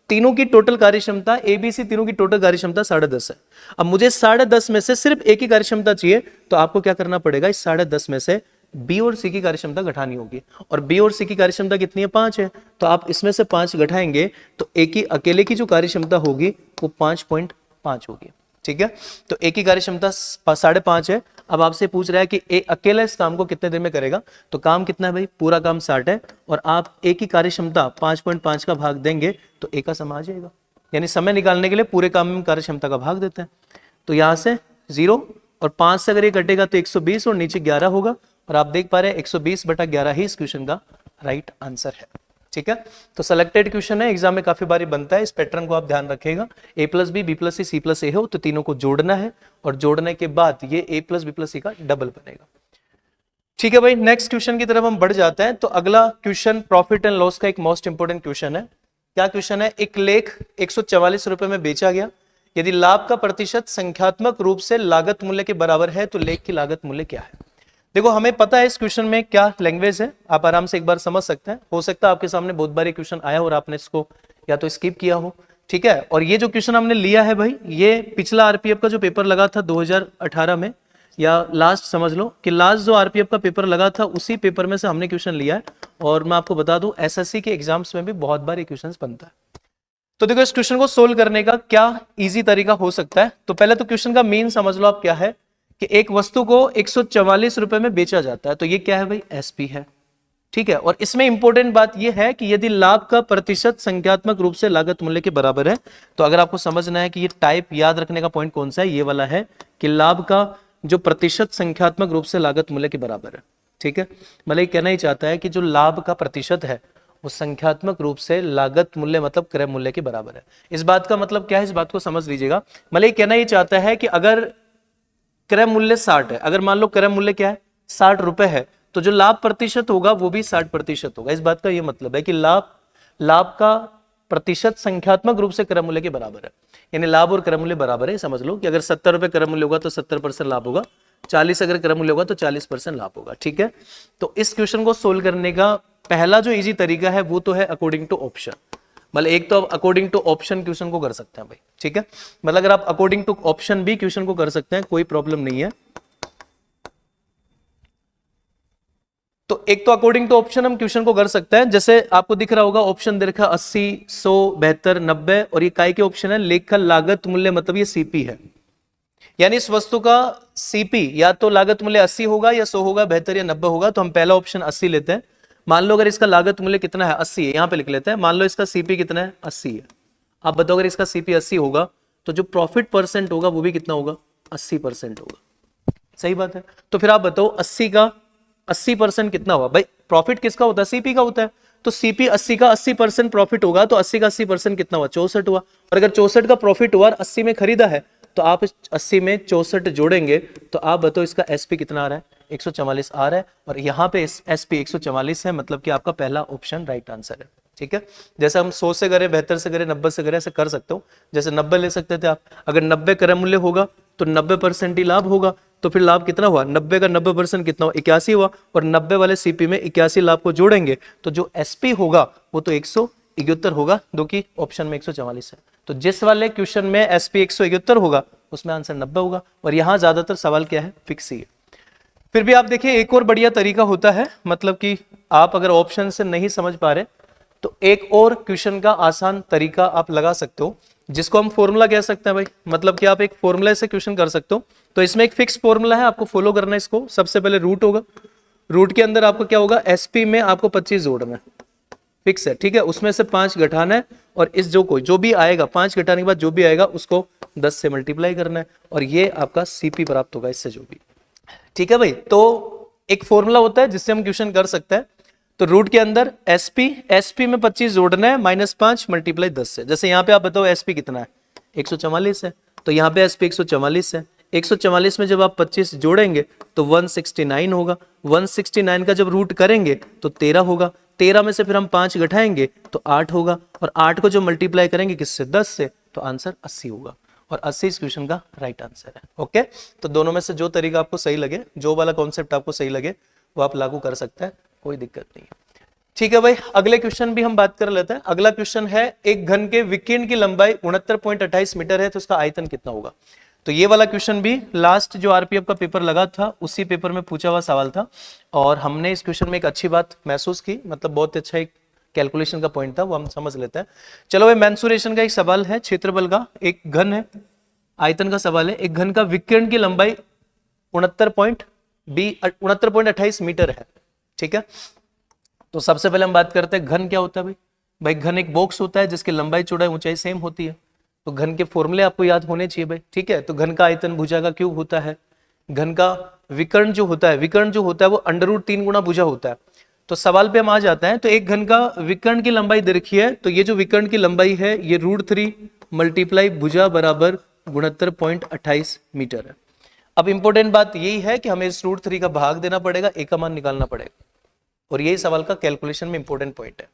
तीनों की टोटल कार्यक्षमता एबीसी तीनों की टोटल कार्यक्षमता 10.5 है। अब मुझे 10.5 में से सिर्फ एक ही कार्यक्षमता चाहिए। तो आपको क्या करना पड़ेगा, इस 10.5 में से बी और सी की कार्यक्षमता घटानी होगी। और बी और सी की कार्यक्षमता कितनी है, 5 है। तो आप इसमें से 5 घटाएंगे तो एक ही अकेले की जो कार्यक्षमता होगी वो 5.5 होगी। ठीक है, तो एक की कार्यक्षमता 5.5 है। अब आपसे पूछ रहा है कि ए अकेला इस काम को कितने दिन में करेगा। तो काम कितना है भाई, पूरा काम 60 है और आप ए की कार्यक्षमता 5.5 का भाग देंगे तो ए का समय आ जाएगा। यानी समय निकालने के लिए पूरे काम में कार्यक्षमता का भाग देते हैं। तो यहां से 0 और 5 से अगर ये कटेगा तो 120 और नीचे 11 होगा। और आप देख पा रहे हैं 120/11 ही इस क्वेश्चन का राइट आंसर है। ठीक है, तो सेलेक्टेड क्वेश्चन है, एग्जाम में काफी बारी बनता है। इस पैटर्न को आप ध्यान रखिएगा, ए प्लस बी बी प्लस सी सी प्लस ए हो तो तीनों को जोड़ना है और जोड़ने के बाद ये ए प्लस बी प्लस सी का डबल बनेगा। ठीक है भाई, नेक्स्ट क्वेश्चन की तरफ हम बढ़ जाते हैं। तो अगला क्वेश्चन प्रॉफिट एंड लॉस का एक मोस्ट इंपोर्टेंट क्वेश्चन है। क्या क्वेश्चन है, एक लेख 144 रुपए में बेचा गया। यदि लाभ का प्रतिशत संख्यात्मक रूप से लागत मूल्य के बराबर है तो लेख की लागत मूल्य क्या है। देखो हमें पता है इस क्वेश्चन में क्या लैंग्वेज है, आप आराम से एक बार समझ सकते हैं। हो सकता है आपके सामने बहुत बार क्वेश्चन आया और आपने इसको या तो स्किप किया हो। ठीक है, और ये जो क्वेश्चन हमने लिया है भाई, ये पिछला आरपीएफ का जो पेपर लगा था 2018 में, या लास्ट समझ लो कि लास्ट जो आरपीएफ का पेपर लगा था उसी पेपर में से हमने क्वेश्चन लिया है। और मैं आपको बता दूं एसएससी के एग्जाम्स में भी बहुत बार ये क्वेश्चन बनता है। तो देखो इस क्वेश्चन को सोल्व करने का क्या इजी तरीका हो सकता है। तो पहले तो क्वेश्चन का मेन समझ लो आप क्या है कि एक वस्तु को 144 रुपए में बेचा जाता है। तो ये क्या है भाई, एसपी है। ठीक है, और इसमें इंपॉर्टेंट बात यह है कि यदि लाभ का प्रतिशत संख्यात्मक रूप से लागत मूल्य के बराबर है। तो अगर आपको समझना है कि ये टाइप याद रखने का पॉइंट कौन सा है, ये वाला है कि लाभ का जो प्रतिशत संख्यात्मक रूप से लागत मूल्य के बराबर है। ठीक है, मतलब ये कहना ही चाहता है कि जो लाभ का प्रतिशत है वो संख्यात्मक रूप से लागत मूल्य मतलब क्रय मूल्य के बराबर है। इस बात का मतलब क्या है, इस बात को समझ लीजिएगा। मतलब ये कहना ही चाहता है कि अगर क्रय मूल्य 60 है, अगर मान लो क्रय मूल्य क्या है 60 रुपए है, तो जो लाभ प्रतिशत होगा वो भी 60% होगा। इस बात का ये मतलब है कि लाभ का प्रतिशत संख्यात्मक रूप से क्रय मूल्य के बराबर है, यानी लाभ और क्रय मूल्य बराबर है। समझ लो कि अगर 70 रुपए क्रय मूल्य होगा तो 70% लाभ होगा, 40 अगर क्रय मूल्य होगा तो 40% लाभ होगा। ठीक है, तो इस क्वेश्चन को सोल्व करने का पहला जो इजी तरीका है वो तो है अकॉर्डिंग टू ऑप्शन। मतलब एक तो आप अकॉर्डिंग टू ऑप्शन क्वेश्चन को कर सकते हैं भाई। ठीक है, मतलब अगर आप अकॉर्डिंग टू ऑप्शन भी क्वेश्चन को कर सकते हैं, कोई प्रॉब्लम नहीं है। तो एक तो अकॉर्डिंग टू ऑप्शन हम क्वेश्चन को कर सकते हैं। जैसे आपको दिख रहा होगा ऑप्शन दे रखा 80, 100, 72, 90 और ये काय के ऑप्शन है, लेखन लागत मूल्य मतलब ये सीपी है, यानी इस वस्तु का सीपी या तो लागत मूल्य 80 होगा या 100 होगा, 72 या 90 होगा। तो हम पहला ऑप्शन 80 लेते हैं। मान लो अगर इसका लागत मूल्य कितना है 80 है, यहां पे लिख लेते हैं। मान लो इसका सीपी कितना है 80 है। आप बताओ अगर इसका सीपी 80 होगा तो जो प्रॉफिट परसेंट होगा वो भी कितना होगा 80% होगा। सही बात है। तो फिर आप बताओ 80 का 80% कितना हुआ भाई, प्रॉफिट किसका होता है सीपी का होता है। तो सीपी 80 का 80% प्रॉफिट होगा, तो 80 का 80% कितना हुआ 64 हुआ। और अगर 64 का प्रॉफिट हुआ और 80 में खरीदा है तो आप 80 में 64 जोड़ेंगे तो आप बताओ इसका एसपी कितना आ रहा है 144 आ रहा है। और यहाँ पे एसपी 144 है, मतलब कि आपका पहला ऑप्शन राइट आंसर है। ठीक है, जैसे हम 100 से करें, 72 से करें, 90 से करें, ऐसे कर सकते हो। जैसे 90 ले सकते थे आप, अगर 90 क्रय मूल्य होगा तो 90% ही लाभ होगा। तो फिर लाभ कितना हुआ 90 का 90% कितना हुआ 81 हुआ। और 90 वाले सीपी में 81 लाभ को जोड़ेंगे तो जो एसपी होगा वो तो 171 होगा, जो कि ऑप्शन में 144 है। तो जिस वाले क्वेश्चन में एसपी 171 होगा उसमें आंसर 90 होगा। और यहां ज्यादातर सवाल क्या है फिक्स ही है। फिर भी आप देखिए एक और बढ़िया तरीका होता है, मतलब कि आप अगर ऑप्शन से नहीं समझ पा रहे तो एक और क्वेश्चन का आसान तरीका आप लगा सकते हो, जिसको हम फॉर्मूला कह सकते हैं भाई। मतलब कि आप एक फॉर्मूला से क्वेश्चन कर सकते हो। तो इसमें एक फिक्स फॉर्मूला है, आपको फॉलो करना है इसको। सबसे पहले रूट होगा, रूट के अंदर आपको क्या होगा एसपी में आपको 25 जोड़ना है, फिक्स है। ठीक है, उसमें से 5 घटाना है और इस जो भी आएगा 5 घटाने के बाद जो भी आएगा उसको 10 से मल्टीप्लाई करना है और ये आपका सीपी प्राप्त होगा इससे जो भी। ठीक है भाई, तो एक फॉर्मूला होता है जिससे हम क्वेश्चन कर सकते हैं। तो रूट के अंदर एसपी में 25 जोड़ना है, -5 मल्टीप्लाई 10 से। जैसे यहाँ पे आप बताओ एसपी कितना है 144 है, तो यहाँ पे एसपी 144 है। 144 में जब आप 25 जोड़ेंगे तो 169 होगा। 169 का जब रूट करेंगे तो 13 होगा। 13 में से फिर हम 5 घटाएंगे तो 8 होगा। और 8 को जो मल्टीप्लाई करेंगे किससे 10 से, तो आंसर 80 होगा। और 80 इस क्वेश्चन का राइट आंसर है। ओके, तो दोनों में से जो तरीका आपको सही लगे, जो वाला कॉन्सेप्ट आपको सही लगे वो आप लागू कर सकते हैं, कोई दिक्कत नहीं है। ठीक है भाई, अगले क्वेश्चन भी हम बात कर लेते हैं। अगला क्वेश्चन है एक घन के विकिरण की लंबाई 69.28 मीटर है, तो उसका आयतन कितना होगा। तो ये वाला क्वेश्चन भी लास्ट जो आरपीएफ का पेपर लगा था उसी पेपर में पूछा हुआ सवाल था। और हमने इस क्वेश्चन में एक अच्छी बात महसूस की, मतलब बहुत अच्छा एक कैलकुलेशन का पॉइंट था, वो हम समझ लेते हैं। चलो भाई, मेंसुरेशन का एक सवाल है, क्षेत्रफल का, एक घन है, आयतन का सवाल है। एक घन का विकिरण की लंबाई 69.28 मीटर है। ठीक है, तो सबसे पहले हम बात करते हैं घन क्या होता है भाई। भाई घन एक बॉक्स होता है जिसकी लंबाई चौड़ाई ऊंचाई सेम होती है। तो घन के फॉर्मूले आपको याद होने चाहिए भाई। ठीक है, तो घन का आयतन भुजा का क्यूब होता है। घन का विकर्ण जो होता है वो √3 गुना भुजा होता है। तो सवाल पे हम आ जाते हैं। तो एक घन का विकर्ण की लंबाई दे रखी है, तो ये जो विकर्ण की लंबाई है ये √3 मल्टीप्लाई भुजा बराबर 69.28 मीटर है। अब इंपॉर्टेंट बात यही है कि हमें इस √3 का भाग देना पड़ेगा, ए का मान निकालना पड़ेगा। और यही सवाल का कैलकुलेशन में इंपॉर्टेंट पॉइंट है।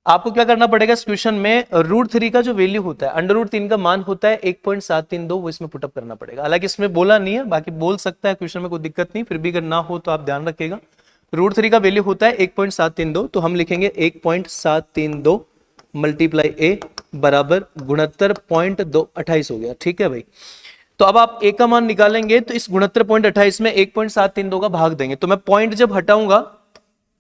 आपको क्या करना पड़ेगा इस क्वेश्चन में, √3 का जो वैल्यू होता है, √3 का मान होता है 1.732, वो इसमें पुटअप करना पड़ेगा। हालांकि इसमें बोला नहीं है, बाकी बोल सकता है क्वेश्चन में, कोई दिक्कत नहीं। फिर भी अगर ना हो तो आप ध्यान रखिएगा। √3 का वैल्यू होता है 1.732, तो हम लिखेंगे 1.732 मल्टीप्लाई ए बराबर 69.28 हो गया। ठीक है भाई, तो अब आप ए का मान निकालेंगे तो इस 69.28 में 1.732 का भाग देंगे। तो मैं पॉइंट जब हटाऊंगा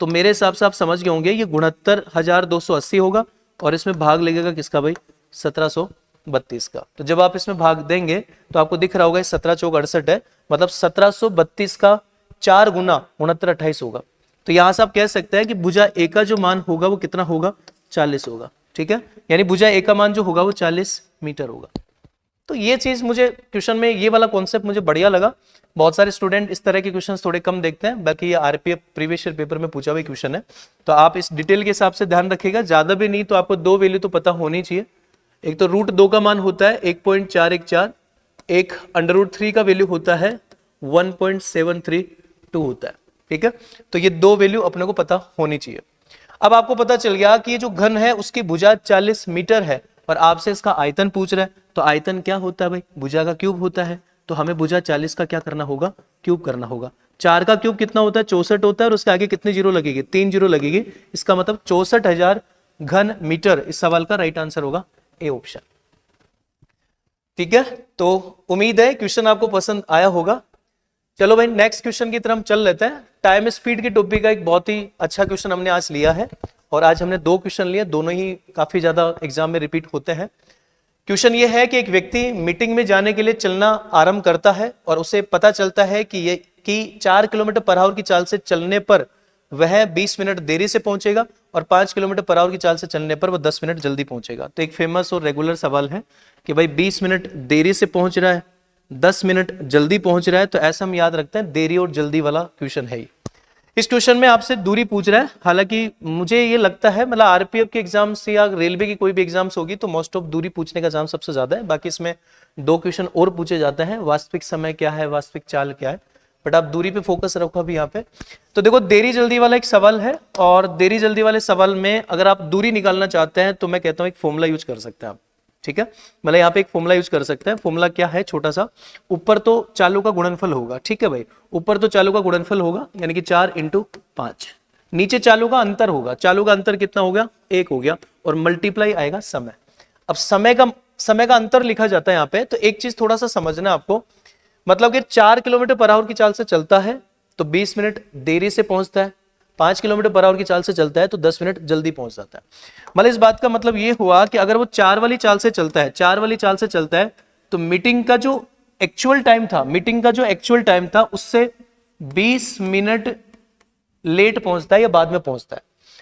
तो मेरे हिसाब से आप समझ गए होंगे ये 69,280 होगा। और इसमें भाग लगेगा किसका भाई 1732 का। तो जब आप इसमें भाग देंगे तो आपको दिख रहा होगा 17 चौक 68 है, मतलब 1732 का 4 गुना 69.28 होगा। तो यहां से आप कह सकते हैं कि भुजा ए का जो मान होगा वो कितना होगा 40 होगा। ठीक है, यानी भुजा ए का मान जो होगा वो 40 मीटर होगा। तो ये चीज मुझे क्वेश्चन में ये वाला कॉन्सेप्ट मुझे बढ़िया लगा। बहुत सारे स्टूडेंट इस तरह के क्वेश्चंस थोड़े कम देखते हैं, बाकी ये आरपीएफ प्रीवियस ईयर पेपर में पूछा हुआ क्वेश्चन है, तो आप इस डिटेल के हिसाब से ध्यान रखिएगा। ज्यादा भी नहीं तो आपको दो वैल्यू तो पता होनी चाहिए। एक तो √2 का मान होता है 1.414, एक √3 का वैल्यू होता है 1.732 होता है, ठीक है। तो ये दो वैल्यू अपने को पता होनी चाहिए। अब आपको पता चल गया कि ये जो घन है उसकी भुजा 40 मीटर है और आपसे इसका आयतन पूछ रहा है, तो आयतन क्या होता है भाई, भुजा का क्यूब होता है। तो हमें भुजा 40 का क्या करना होगा, क्यूब करना होगा। 4 का क्यूब कितना होता है, 64 होता है, और उसके आगे कितनी जीरो लगेगी, 3 जीरो लगेगी। इसका मतलब 64,000 घन मीटर इस सवाल का राइट आंसर होगा ए ऑप्शन, ठीक है। तो उम्मीद है क्वेश्चन आपको पसंद आया होगा। चलो भाई नेक्स्ट क्वेश्चन की तरफ हम चल लेते हैं। टाइम स्पीड के टॉपिक का एक बहुत ही अच्छा क्वेश्चन हमने आज लिया है, और आज हमने दो क्वेश्चन लिए, दोनों ही काफी ज्यादा एग्जाम में रिपीट होते हैं। क्वेश्चन ये है कि एक व्यक्ति मीटिंग में जाने के लिए चलना आरंभ करता है और उसे पता चलता है कि 4 किलोमीटर पर आवर की चाल से चलने पर वह 20 मिनट देरी से पहुंचेगा और 5 किलोमीटर पर आवर की चाल से चलने पर वह 10 मिनट जल्दी पहुंचेगा। तो एक फेमस और रेगुलर सवाल है कि भाई 20 मिनट देरी से पहुंच रहा है, 10 मिनट जल्दी पहुंच रहा है, तो ऐसा हम याद रखते हैं देरी और जल्दी वाला क्वेश्चन है। इस क्वेश्चन में आपसे दूरी पूछ रहा है। हालांकि मुझे ये लगता है मतलब आरपीएफ के एग्जाम से या रेलवे की कोई भी एग्जाम्स होगी तो मोस्ट ऑफ दूरी पूछने का चांस सबसे ज्यादा है। बाकी इसमें दो क्वेश्चन और पूछे जाते हैं, वास्तविक समय क्या है, वास्तविक चाल क्या है, बट आप दूरी पे फोकस रखो अभी यहाँ पे। तो देखो देरी जल्दी वाला एक सवाल है, और देरी जल्दी वाले सवाल में अगर आप दूरी निकालना चाहते हैं तो मैं कहता हूँ एक फॉर्मूला यूज कर सकते हैं आप, ठीक है। मतलब यहाँ पे एक फॉर्मूला यूज कर सकते हैं। फॉर्मूला क्या है, छोटा सा, ऊपर तो चालों का गुणनफल होगा, ठीक है भाई, ऊपर तो चालों का गुणनफल होगा यानी कि 4 × 5, नीचे चालों का अंतर होगा, चालों का अंतर कितना हो गया, 1 हो गया, और मल्टीप्लाई आएगा समय। अब समय का अंतर लिखा जाता है यहाँ पे, तो एक चीज थोड़ा सा समझना आपको, मतलब कि 4 किलोमीटर पर आवर की चाल से चलता है तो 20 मिनट देरी से पहुंचता है, 5 किलोमीटर पर आवर की चाल से चलता है तो 10 मिनट जल्दी पहुंच जाता है। मतलब इस बात का मतलब ये हुआ कि अगर वो 4 वाली चाल से चलता है, 4 वाली चाल से चलता है तो मीटिंग का जो एक्चुअल टाइम था उससे 20 मिनट लेट पहुंचता है या बाद में पहुंचता है।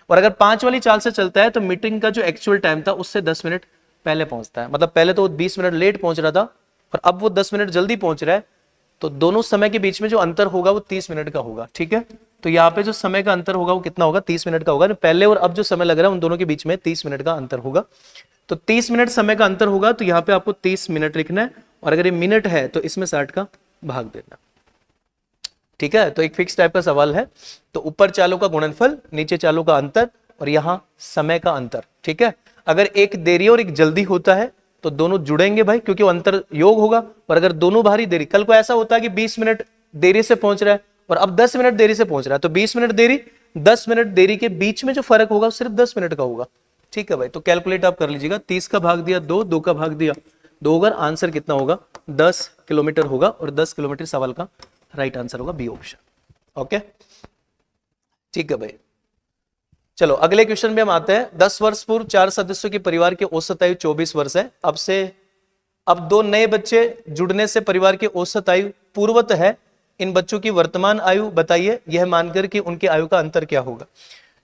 और अगर 5 वाली चाल से चलता है तो मीटिंग का जो एक्चुअल टाइम था उससे 10 मिनट पहले पहुंचता है। मतलब पहले तो 20 मिनट लेट पहुंच रहा था और अब वो 10 मिनट जल्दी पहुंच रहा है, तो दोनों समय के बीच में जो अंतर होगा वो 30 मिनट का होगा, ठीक है। तो यहाँ पे जो समय का अंतर होगा वो कितना होगा, 30 मिनट का होगा। पहले और अब जो समय लग रहा है उन दोनों के बीच में 30 मिनट का अंतर होगा। तो 30 मिनट समय का अंतर होगा, तो यहाँ पे आपको 30 मिनट लिखना है, और अगर ये मिनट है तो इसमें 60 का भाग देना, ठीक है। तो एक फिक्स टाइप का सवाल है। तो ऊपर चालों का गुणनफल, नीचे चालों का अंतर, और यहाँ समय का अंतर, ठीक है। अगर एक देरी और एक जल्दी होता है तो दोनों जुड़ेंगे भाई, क्योंकि वो अंतर योग होगा। और अगर दोनों भारी देरी, कल को ऐसा होता है कि 20 मिनट देरी से पहुंच रहा है और अब 10 मिनट देरी से पहुंच रहा है, तो 20 मिनट देरी 10 मिनट देरी के बीच में जो फर्क होगा सिर्फ 10 मिनट का होगा, ठीक है भाई। तो कैलकुलेट आप कर लीजिएगा, 30 का भाग दिया 2, 2 का भाग दिया 2 होगा, आंसर कितना होगा 10 किलोमीटर होगा, और 10 किलोमीटर सवाल का राइट आंसर होगा बी ऑप्शन। ओके, ठीक है भाई। चलो अगले क्वेश्चन में हम आते हैं। 10 वर्ष पूर्व 4 सदस्यों के परिवार की औसत आयु 24 वर्ष है। अब 2 नए बच्चे जुड़ने से परिवार की औसत आयु पूर्वत है। इन बच्चों की वर्तमान आयु बताइए, यह मानकर कि उनकी आयु का अंतर क्या होगा।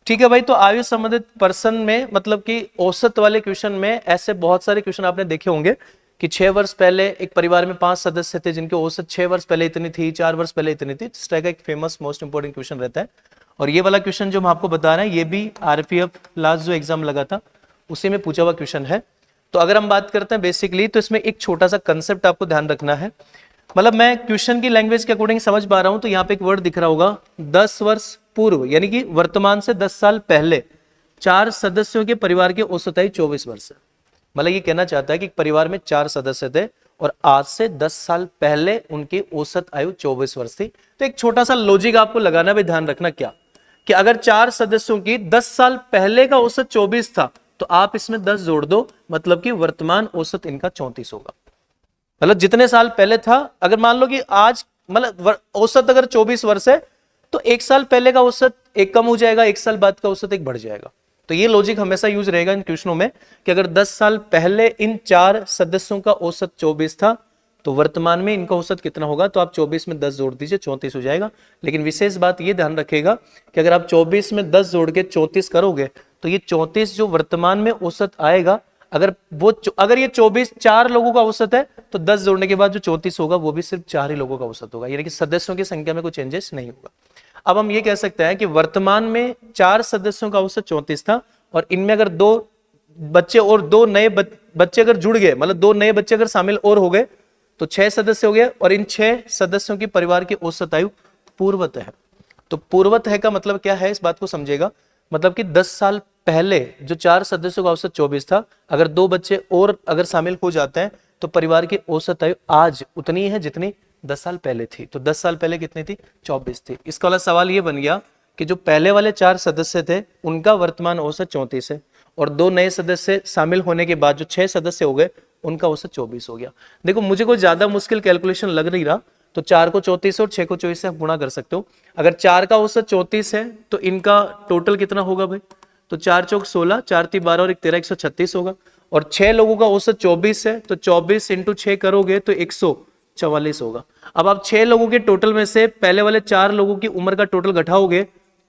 ठीक है भाई, तो आयु संबंधित पर्सन में मतलब कि औसत वाले क्वेश्चन में ऐसे बहुत सारे क्वेश्चन आपने देखे होंगे कि 6 वर्ष पहले एक परिवार में 5 सदस्य थे जिनकी औसत 6 वर्ष पहले इतनी थी, 4 वर्ष पहले इतनी थी। इस तरह का एक फेमस मोस्ट इंपोर्टेंट क्वेश्चन रहता है। और ये वाला क्वेश्चन जो हम आपको बता रहे हैं ये भी आरपीएफ लास्ट जो एग्जाम लगा था उसी में पूछा हुआ क्वेश्चन है। तो अगर हम बात करते हैं बेसिकली, तो इसमें एक छोटा सा कंसेप्ट आपको ध्यान रखना है। मतलब मैं क्वेश्चन की लैंग्वेज के अकॉर्डिंग समझ पा रहा हूं, तो यहाँ पे एक वर्ड दिख रहा होगा 10 वर्ष पूर्व, यानी कि वर्तमान से 10 साल पहले 4 सदस्यों के परिवार की औसत आयु 24 वर्ष है। मतलब ये कहना चाहता है कि परिवार में 4 सदस्य थे और आज से 10 साल पहले उनकी औसत आयु 24 वर्ष थी। तो एक छोटा सा लॉजिक आपको लगाना भी ध्यान रखना, क्या कि अगर 4 सदस्यों की 10 साल पहले का औसत 24 था तो आप इसमें 10 जोड़ दो, मतलब कि वर्तमान औसत इनका 34 होगा। मतलब जितने साल पहले था, अगर मान लो कि आज मतलब औसत अगर 24 वर्ष है तो 1 साल पहले का औसत एक कम हो जाएगा, 1 साल बाद का औसत एक बढ़ जाएगा। तो ये लॉजिक हमेशा यूज रहेगा इन क्वेश्चनों में कि अगर 10 साल पहले इन 4 सदस्यों का औसत 24 था तो वर्तमान में इनका औसत कितना होगा। तो आप 24 में 10 जोड़ दीजिए, 34 हो जाएगा। लेकिन विशेष बात ये ध्यान रखेगा कि अगर आप 24 में 10 जोड़ के 34 करोगे तो ये 34 जो वर्तमान में औसत आएगा, अगर ये 24 4 लोगों का औसत है तो 10 जोड़ने के बाद जो 34 होगा वो भी सिर्फ 4 ही लोगों का औसत होगा, यानी कि सदस्यों की संख्या में कोई चेंजेस नहीं होगा। अब हम ये कह सकते हैं कि वर्तमान में 4 सदस्यों का औसत 34 था, और इनमें अगर 2 बच्चे और 2 नए बच्चे अगर जुड़ गए, मतलब 2 नए बच्चे अगर शामिल और हो गए तो 6 सदस्य हो गए, और इन 6 सदस्यों की परिवार की औसत आयु पूर्वतः है। तो पूर्वतः का मतलब क्या है, इस बात को समझेगा। मतलब कि 10 साल पहले जो 4 सदस्यों का औसत 24 था, अगर 2 बच्चे और अगर शामिल हो जाते हैं तो परिवार की औसत आयु आज उतनी है जितनी 10 साल पहले थी। तो 10 साल पहले कितनी थी? 24 थी। इसका वाला सवाल ये बन गया कि जो पहले वाले 4 सदस्य थे उनका वर्तमान औसत 34 है, और 2 नए सदस्य शामिल होने के बाद जो 6 सदस्य हो गए उनका औसत 24 हो गया। देखो मुझे कोई ज्यादा मुश्किल कैलकुलेशन लग नहीं रहा, तो 4 को 34 और 6 को 24 से आप गुणा कर सकते हो। अगर 4 का औसत 34 है तो इनका टोटल कितना होगा भाई? तो 4 चौक 16, 4 3 12 और 1 13, 136 होगा। और 6 लोगों का औसत 24 है, तो 24 इंटू 6 करोगे तो 144 होगा। अब आप 6 लोगों के टोटल में से पहले वाले 4 लोगों की उम्र का टोटल घटाओगे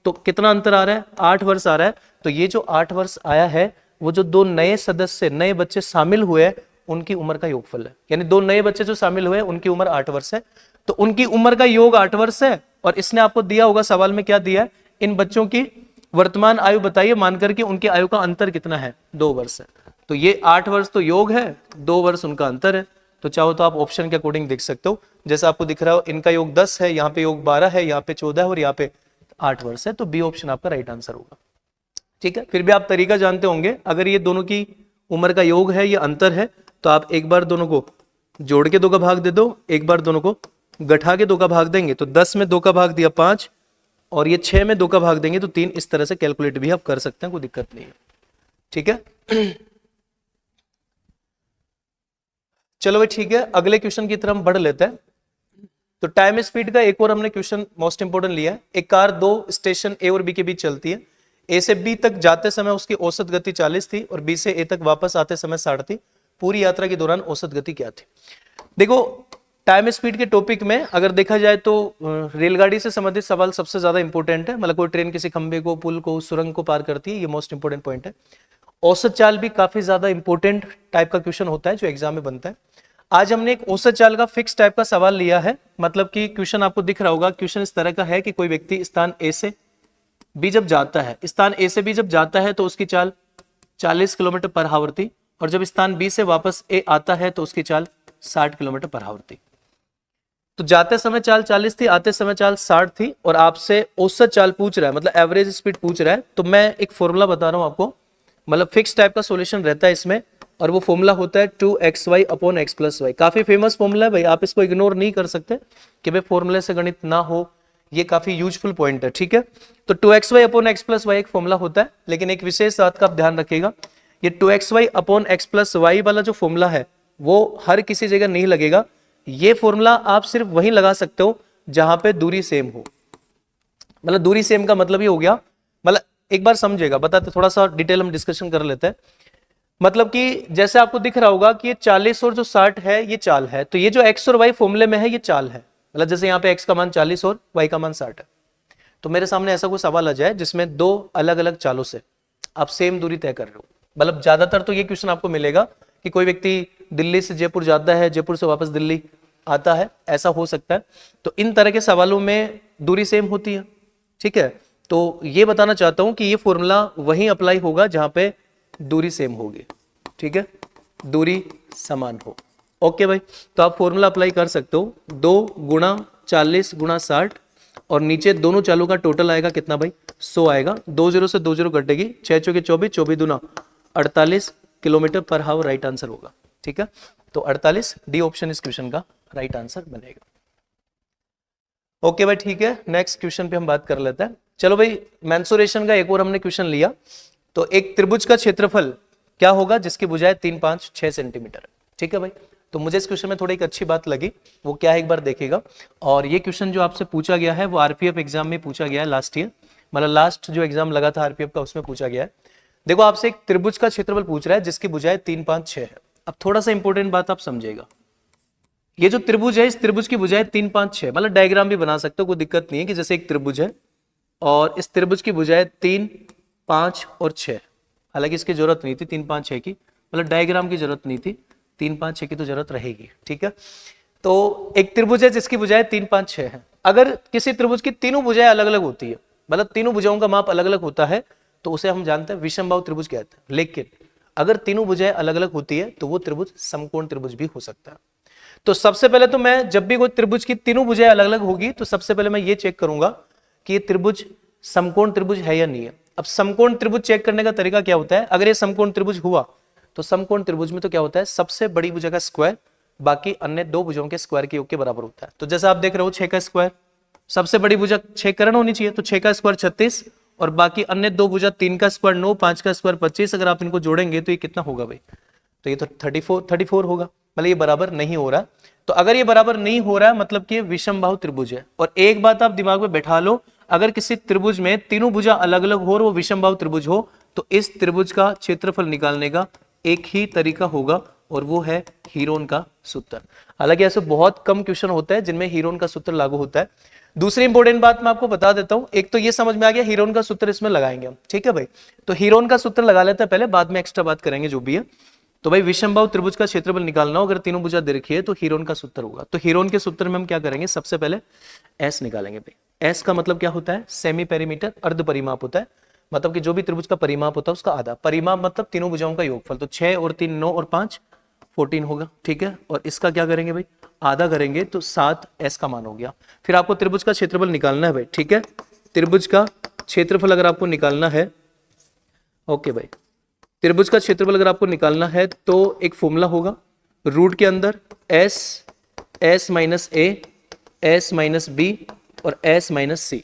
तो कितना अंतर आ रहा है? 8 वर्ष आ रहा है। तो ये जो 8 वर्ष आया है वो जो 2 नए सदस्य, नए बच्चे शामिल हुए उनकी उम्र का योगफल है। यानी 2 नए बच्चे जो शामिल हुए उनकी उम्र 8 वर्ष है, तो उनकी उम्र का योग 8 वर्ष है। और इसने आपको दिया होगा सवाल में, क्या दिया है? इन बच्चों की वर्तमान आयु बताइए, मानकर के उनकी आयु का अंतर कितना है? 2 वर्ष है। तो ये 8 वर्ष तो योग है, 2 वर्ष उनका अंतर है। तो चाहो तो आप ऑप्शन के अकॉर्डिंग देख सकते हो, जैसा आपको दिख रहा हो इनका योग 10 है, यहाँ पे योग 12 है, यहाँ पे 14 है और यहाँ पे 8 वर्ष है। तो बी ऑप्शन आपका राइट आंसर होगा। ठीक है, फिर भी आप तरीका जानते होंगे, अगर ये दोनों की उम्र का योग है, ये अंतर है, तो आप एक बार दोनों को जोड़ के 2 का भाग दे दो, एक बार दोनों को घटा के 2 का भाग देंगे तो 10 में 2 का भाग दिया 5, और ये 6 में 2 का भाग देंगे तो 3। इस तरह से कैलकुलेट भी आप कर सकते हैं, कोई दिक्कत नहीं है। ठीक है चलो भाई ठीक है, अगले क्वेश्चन की तरफ हम बढ़ लेते हैं। तो टाइम स्पीड का एक और हमने क्वेश्चन मोस्ट इंपोर्टेंट लिया है। एक कार 2 स्टेशन ए और बी के बीच चलती है। ए से बी तक जाते समय उसकी औसत गति 40 थी और बी से ए तक वापस आते समय 60 थी। पूरी यात्रा के दौरान औसत गति क्या थी? देखो टाइम स्पीड के टॉपिक में अगर देखा जाए तो रेलगाड़ी से संबंधित सवाल सबसे ज्यादा इंपॉर्टेंट है। मतलब कोई ट्रेन किसी खंबे को, पुल को, सुरंग को पार करती है, ये मोस्ट इंपोर्टेंट पॉइंट है। औसत चाल भी काफी ज्यादा इंपॉर्टेंट टाइप का क्वेश्चन होता है जो एग्जाम में बनता है। आज हमने एक औसत चाल का फिक्स टाइप का सवाल लिया है। मतलब कि क्वेश्चन आपको दिख रहा होगा, क्वेश्चन इस तरह का है कि कोई व्यक्ति स्थान ए से बी जब जाता है, स्थान ए से बी जब जाता है तो उसकी चाल 40 किलोमीटर पर आवर थी, और जब स्थान बी से वापस ए आता है तो उसकी चाल 60 किलोमीटर पर आवर थी। तो जाते समय चाल 40 थी, आते समय चाल 60 थी, और आपसे औसत चाल पूछ रहा है, मतलब एवरेज स्पीड पूछ रहा है। तो मैं एक फॉर्मूला बता रहा हूं आपको, मतलब फिक्स टाइप का सॉल्यूशन रहता है इसमें, और वो फॉर्मूला होता है 2xy upon x plus y. काफी फेमस फॉर्मूला है भाई, आप इसको इग्नोर नहीं कर सकते कि भाई फॉर्मूले से गणित ना हो, ये काफी यूजफुल पॉइंट है। ठीक है, तो 2xy upon x plus y एक फॉर्मूला होता है, लेकिन एक विशेष बात का आप ध्यान रखिएगा, ये 2xy upon x plus Y वाला जो फॉर्मूला है वो हर किसी जगह नहीं लगेगा। ये फॉर्मूला आप सिर्फ वहीं लगा सकते हो जहां पे दूरी सेम हो। मतलब दूरी सेम का मतलब ये हो गया, मतलब एक बार समझेगा, बताते थोड़ा सा डिटेल हम डिस्कशन कर लेते हैं। मतलब कि जैसे आपको दिख रहा होगा कि ये 40 और जो 60 है ये चाल है, तो ये जो x और y फॉर्मूले में है ये चाल है। मतलब जैसे यहाँ पे x का मान 40 और y का मान 60 है, तो मेरे सामने ऐसा कोई सवाल आ जाए जिसमें 2 अलग अलग चालों से आप सेम दूरी तय कर रहे हो। मतलब ज्यादातर तो ये क्वेश्चन आपको मिलेगा कि कोई व्यक्ति दिल्ली से जयपुर जाता है, जयपुर से वापस दिल्ली आता है, ऐसा हो सकता है। तो इन तरह के सवालों में दूरी सेम होती है। ठीक है, तो ये बताना चाहता हूं कि ये फॉर्मूला वहीं अप्लाई होगा जहां पे दूरी सेम होगी। ठीक है, दूरी समान हो। ओके भाई, तो आप फॉर्मूला अप्लाई कर सकते हो, 2 गुणा 40 गुणा 60, और नीचे दोनों चालों का टोटल आएगा कितना भाई? 100 आएगा। 2 0 से 2 0 कटेगी, 6 चौके 24, 24 दूना 48 किलोमीटर पर हावर राइट आंसर होगा। ठीक है, तो 48 डी ऑप्शन इस क्वेश्चन का राइट आंसर बनेगा। ओके भाई ठीक है, नेक्स्ट क्वेश्चन पे हम बात कर लेते हैं। चलो भाई, मेंसुरेशन का एक और हमने क्वेश्चन लिया। तो एक त्रिभुज का क्षेत्रफल क्या होगा जिसकी भुजाएं 3 5 6 सेंटीमीटर। ठीक है भाई, तो मुझे इस क्वेश्चन में थोड़ी एक अच्छी बात लगी, वो क्या है एक बार देखिएगा। और ये क्वेश्चन जो आपसे पूछा गया है वो आरपीएफ एग्जाम में पूछा गया है लास्ट ईयर, मतलब लास्ट जो एग्जाम लगा था आरपीएफ का उसमें पूछा गया है। देखो आपसे एक त्रिभुज का क्षेत्रफल पूछ रहा है जिसकी भुजाएं 3 5 6 है। अब थोड़ा सा इंपॉर्टेंट बात आप समझिएगा, ये जो त्रिभुज है इस त्रिभुज की भुजाएं 3 5 6, मतलब डायग्राम भी बना सकते हो, कोई दिक्कत नहीं है कि जैसे एक त्रिभुज है और इस त्रिभुज की भुजाएं 3 5 और 6, हालांकि इसकी जरूरत नहीं थी 3 5 6 की, मतलब डायग्राम की जरूरत नहीं थी, 3 5 6 की तो जरूरत रहेगी, ठीक है। तो एक त्रिभुज है जिसकी भुजाएं 3 5 6 है। अगर किसी त्रिभुज की तीनों भुजाएं अलग अलग होती है, मतलब तीनों भुजाओं का माप अलग अलग होता है, तो उसे हम जानते हैं विषमबाहु त्रिभुज कहते हैं। लेकिन अगर तीनों भुजाएं अलग अलग होती है तो वो त्रिभुज समकोण त्रिभुज भी हो सकता है। तो सबसे पहले तो मैं जब भी कोई त्रिभुज की तीनों भुजाएं अलग अलग होगी तो सबसे पहले मैं ये चेक करूंगा कि ये त्रिभुज समकोण त्रिभुज है या नहीं है। अब समकोण त्रिभुज चेक करने का तरीका क्या होता है, अगर ये समकोण त्रिभुज हुआ तो समकोण त्रिभुज में तो क्या होता है, सबसे बड़ी भुजा का स्क्वायर बाकी अन्य दो भुजाओं के स्क्वायर के योग के बराबर होता है। तो जैसा आप देख रहे हो 6 का स्क्वायर, सबसे बड़ी भुजा 6 कर्ण होनी चाहिए, तो 6 का स्क्वायर 36 और बाकी अन्य दो भुजा 3 का स्क्वायर 9, 5 का स्क्वायर 25। अगर आप इनको जोड़ेंगे तो ये कितना होगा भाई, तो ये तो 34 होगा, मतलब ये बराबर नहीं हो रहा। तो अगर ये बराबर नहीं हो रहा है मतलब कि विषमबाहु त्रिभुज है। और एक बात आप दिमाग में बैठा लो, अगर किसी त्रिभुज में तीनों भुजा अलग अलग हो और वो विषमबाहु त्रिभुज हो तो इस त्रिभुज का क्षेत्रफल निकालने का एक ही तरीका होगा और वो है हीरोन का सूत्र। हालांकि ऐसे बहुत कम क्वेश्चन होते हैं जिनमें हीरोन का सूत्र लागू होता है। दूसरी इंपॉर्टेंट बात मैं आपको बता देता हूं, एक तो ये समझ में आ गया हीरोन का सूत्र इसमें लगाएंगे हम, ठीक है भाई। तो हीरोन का सूत्र लगा लेते हैं पहले, बाद में एक्स्ट्रा बात करेंगे जो भी है। तो भाई विषमबाहु त्रिभुज का क्षेत्रफल निकालना हो, अगर तीनों भुजा दे रखी है तो हीरोन का सूत्र होगा। तो हीरोन के सूत्र में हम क्या करेंगे, सबसे पहले एस निकालेंगे भाई। एस का मतलब क्या होता है, सेमी पेरीमीटर, अर्ध परिमाप होता है, मतलब कि जो भी त्रिभुज का परिमाप होता है उसका आधा। परिमाप मतलब तीनों भुजाओं का योगफल, तो 6 और 3 9 और 5 14 होगा, ठीक है। और इसका क्या करेंगे भाई, आधा करेंगे तो 7 एस का मान हो गया। फिर आपको त्रिभुज का क्षेत्रफल निकालना है भाई, ठीक है। त्रिभुज का क्षेत्रफल अगर आपको निकालना है, ओके भाई, त्रिभुज का क्षेत्रफल अगर आपको निकालना है तो एक फॉर्मूला होगा, रूट के अंदर एस, एस माइनस ए, एस माइनस बी और एस माइनस सी।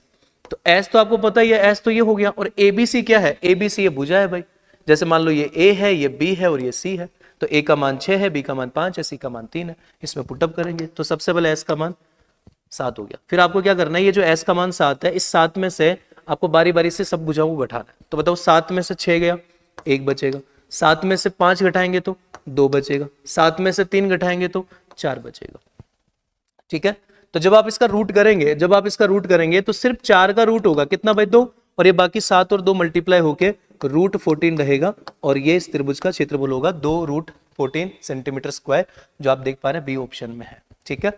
तो एस तो आपको पता ही है, एस तो ये हो गया। और ए बी सी क्या है, ए बी सी ये भुजा है भाई। जैसे मान लो ये ए है, ये बी है और ये सी है, तो ए का मान 6 है, बी का मान 5 है, सी का मान 3 है। इसमें पुटअप करेंगे तो सबसे पहले एस का मान 7 हो गया। फिर आपको क्या करना है, ये जो एस का मान 7 है, इस 7 में से आपको बारी बारी से सब भुजाओं को घटाना है। तो बताओ 7 में से 6 गया, 1 बचेगा। 7 में से 5 घटाएंगे तो 2 बचेगा। 7 में से 3 घटाएंगे तो 4 बचेगा, ठीक है। तो जब आप इसका रूट करेंगे तो सिर्फ 4 का रूट होगा कितना भाई, 2, और ये बाकी 7 और 2 मल्टीप्लाई होके रूट 14 रहेगा। और ये इस त्रिभुज का क्षेत्रफल होगा 2 रूट 14 सेंटीमीटर स्क्वायर, जो आप देख पा रहे हैं बी ऑप्शन में है, ठीक है।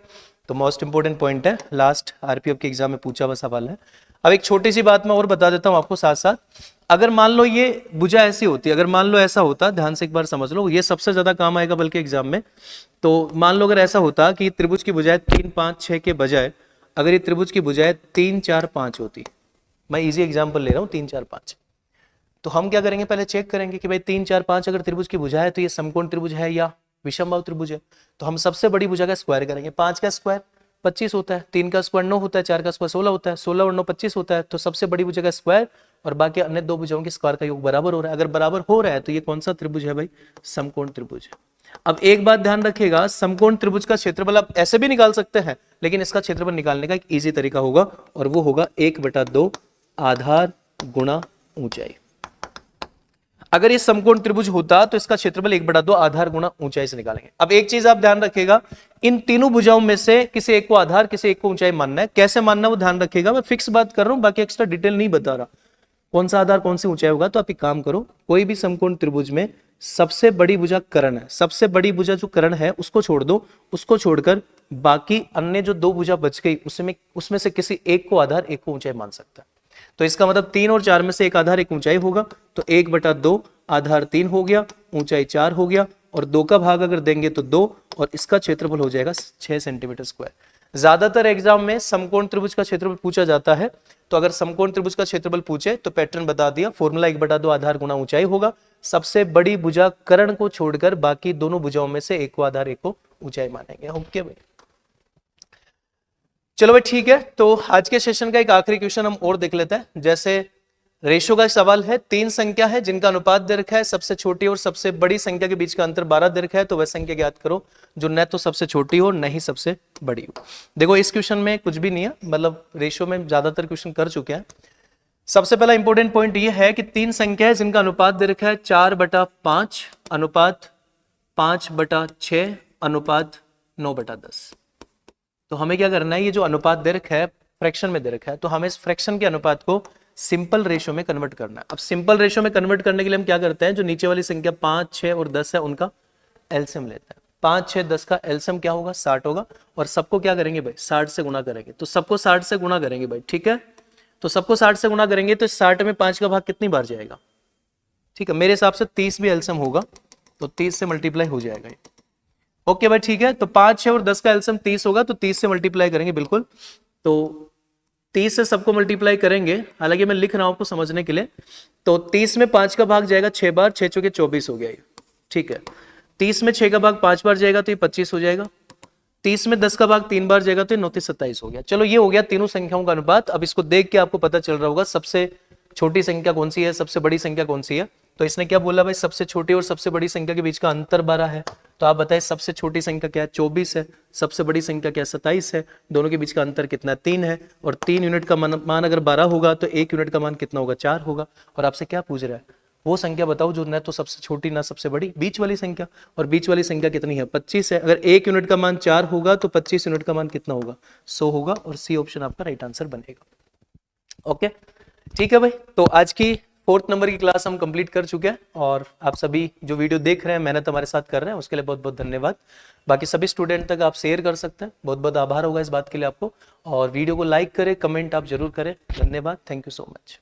तो मोस्ट इंपोर्टेंट पॉइंट है, लास्ट आरपीएफ के एग्जाम में पूछा हुआ सवाल है। अब एक छोटी सी बात मैं और बता देता हूं आपको साथ साथ, अगर मान लो ये भुजा ऐसी होती, अगर मान लो ऐसा होता, ध्यान से एक बार समझ लो, ये सबसे ज्यादा काम आएगा बल्कि एग्जाम में। तो मान लो अगर ऐसा होता कि त्रिभुज की भुजाएं 3 5 6 के बजाय अगर ये त्रिभुज की भुजाएं 3 4 5 होती, मैं इजी एग्जाम्पल ले रहा हूं 3 4 5, तो हम क्या करेंगे, पहले चेक करेंगे कि भाई 3 4 5 अगर त्रिभुज की भुजा है तो ये समकोण त्रिभुज है या विषमबाहु त्रिभुज है। तो हम सबसे बड़ी भुजा का स्क्वायर करेंगे। 5 का स्क्वायर 25 होता है, 3 का स्क्वायर 9 होता है, 4 का स्क्वायर 16 होता है, 16 और 9 25 होता है। तो सबसे बड़ी भुजा का स्क्वायर और बाकी अन्य दो भुजाओं के स्क्वायर का योग बराबर हो रहा है। अगर बराबर हो रहा है तो ये कौन सा त्रिभुज है भाई, समकोण त्रिभुज है। अब एक बात ध्यान रखिएगा, समकोण त्रिभुज का क्षेत्रफल आप ऐसे भी निकाल सकते हैं, लेकिन इसका क्षेत्रफल निकालने का एक इजी तरीका होगा और वो होगा 1/2 आधार गुणा ऊंचाई। अगर ये समकोण त्रिभुज होता तो इसका क्षेत्रफल 1/2 आधार गुणा ऊंचाई से निकालेंगे। अब एक चीज आप ध्यान रखिएगा, इन तीनों भुजाओं में से किसी एक को आधार किसी एक को ऊंचाई मानना है। कैसे मानना वो ध्यान रखिएगा, मैं फिक्स बात कर रहा हूं, बाकी एक्स्ट्रा डिटेल नहीं बता रहा कौन सा आधार कौन सी ऊंचाई होगा। तो आप एक काम करो, कोई भी समकोण त्रिभुज में सबसे बड़ी भुजा कर्ण है, सबसे बड़ी भुजा जो कर्ण है उसको छोड़ दो, उसको छोड़कर बाकी अन्य जो दो भुजा बच गई उसमें से किसी एक को आधार एक को ऊंचाई मान सकता है। तो इसका मतलब 3 और 4 में से एक आधार एक ऊंचाई होगा, तो 1/2 आधार 3 हो गया, ऊंचाई 4 हो गया, और 2 का भाग अगर देंगे तो 2, और इसका क्षेत्रफल हो जाएगा 6 सेंटीमीटर स्क्वायर। ज्यादातर एग्जाम में समकोण त्रिभुज का क्षेत्रफल पूछा जाता है, तो अगर समकोण त्रिभुज का क्षेत्रफल पूछे तो पैटर्न बता दिया, फॉर्मूला 1/2 आधार गुणा ऊंचाई होगा। सबसे बड़ी भुजा कर्ण को छोड़कर बाकी दोनों भुजाओं में से एक को आधार एक को ऊंचाई मानेंगे। ओके भाई, चलो भाई ठीक है। तो आज के सेशन का एक आखिरी क्वेश्चन हम और देख लेते हैं। जैसे रेशो का सवाल है, 3 संख्या है जिनका अनुपात दे रखा है, सबसे छोटी और सबसे बड़ी संख्या के बीच का अंतर 12 दे रखा है, तो वह संख्या ज्ञात करो जो न तो सबसे छोटी हो न ही सबसे बड़ी हो। देखो इस क्वेश्चन में कुछ भी नहीं है, मतलब रेशो में ज्यादातर क्वेश्चन कर चुके हैं। सबसे पहला इंपॉर्टेंट पॉइंट यह है कि 3 संख्या है जिनका अनुपात दे रखा है 4/5 अनुपात 5/6 अनुपात 9/10। तो हमें क्या करना है, ये जो अनुपात दे रखा है फ्रैक्शन में दे रखा है, तो हमें इस फ्रैक्शन के अनुपात को सिंपल रेशो में कन्वर्ट करना है। अब सिंपल रेशो में कन्वर्ट करने के लिए हम क्या करते हैं, जो नीचे वाली संख्या 5, 6 और 10 है उनका एलसीएम लेते हैं। 5, 6, 10 का एलसीएम क्या होगा, 60 होगा, और सबको क्या करेंगे भाई, 60 से गुना करेंगे। तो सबको 60 से गुना करेंगे भाई, ठीक है। तो सबको 60 से गुना करेंगे तो 60 में 5 का भाग कितनी बार जाएगा, ठीक है। मेरे हिसाब से 30 भी एलसीएम होगा, तो 30 से मल्टीप्लाई हो जाएगा ये। ओके भाई, ठीक है। तो 5, 6 और 10 का एलसीएम 30 होगा, तो 30 से मल्टीप्लाई करेंगे बिल्कुल। तो 30 से सबको मल्टीप्लाई करेंगे, हालांकि मैं लिख रहा हूं आपको समझने के लिए। तो 30 में 5 का भाग जाएगा 6 बार, 6 चौके 24 हो गया ये, ठीक है। 30 में 6 का भाग 5 बार जाएगा तो ये 25 हो जाएगा। 30 में 10 का भाग 3 बार जाएगा तो ये 29, 27 हो गया। चलो ये हो गया तीनों संख्याओं का अनुपात। अब इसको देख के आपको पता चल रहा होगा सबसे छोटी संख्या कौन सी है, सबसे बड़ी संख्या कौन सी है। तो इसने क्या बोला भाई, सबसे छोटी और सबसे बड़ी संख्या के बीच का अंतर 12 है। तो आप बताएं सबसे छोटी संख्या क्या है, 24 है। सबसे बड़ी संख्या क्या है, 27 है। दोनों के बीच का अंतर कितना है, 3 है। और 3 यूनिट का मान अगर 12 होगा तो 1 यूनिट का मान कितना होगा, 4 होगा। और आपसे क्या पूछ रहा है, वो संख्या बताओ जो न तो सबसे छोटी ना सबसे बड़ी, बीच वाली संख्या। और बीच वाली संख्या कितनी है, 25 है। अगर 1 यूनिट का मान 4 होगा तो 25 यूनिट का मान कितना होगा, 100 होगा। और सी ऑप्शन आपका राइट आंसर बनेगा। ओके, ठीक है भाई। तो आज की 4th नंबर की क्लास हम कंप्लीट कर चुके हैं, और आप सभी जो वीडियो देख रहे हैं, मेहनत हमारे साथ कर रहे हैं, उसके लिए बहुत बहुत धन्यवाद। बाकी सभी स्टूडेंट तक आप शेयर कर सकते हैं, बहुत बहुत आभार होगा इस बात के लिए आपको। और वीडियो को लाइक करें, कमेंट आप जरूर करें। धन्यवाद, थैंक यू सो मच।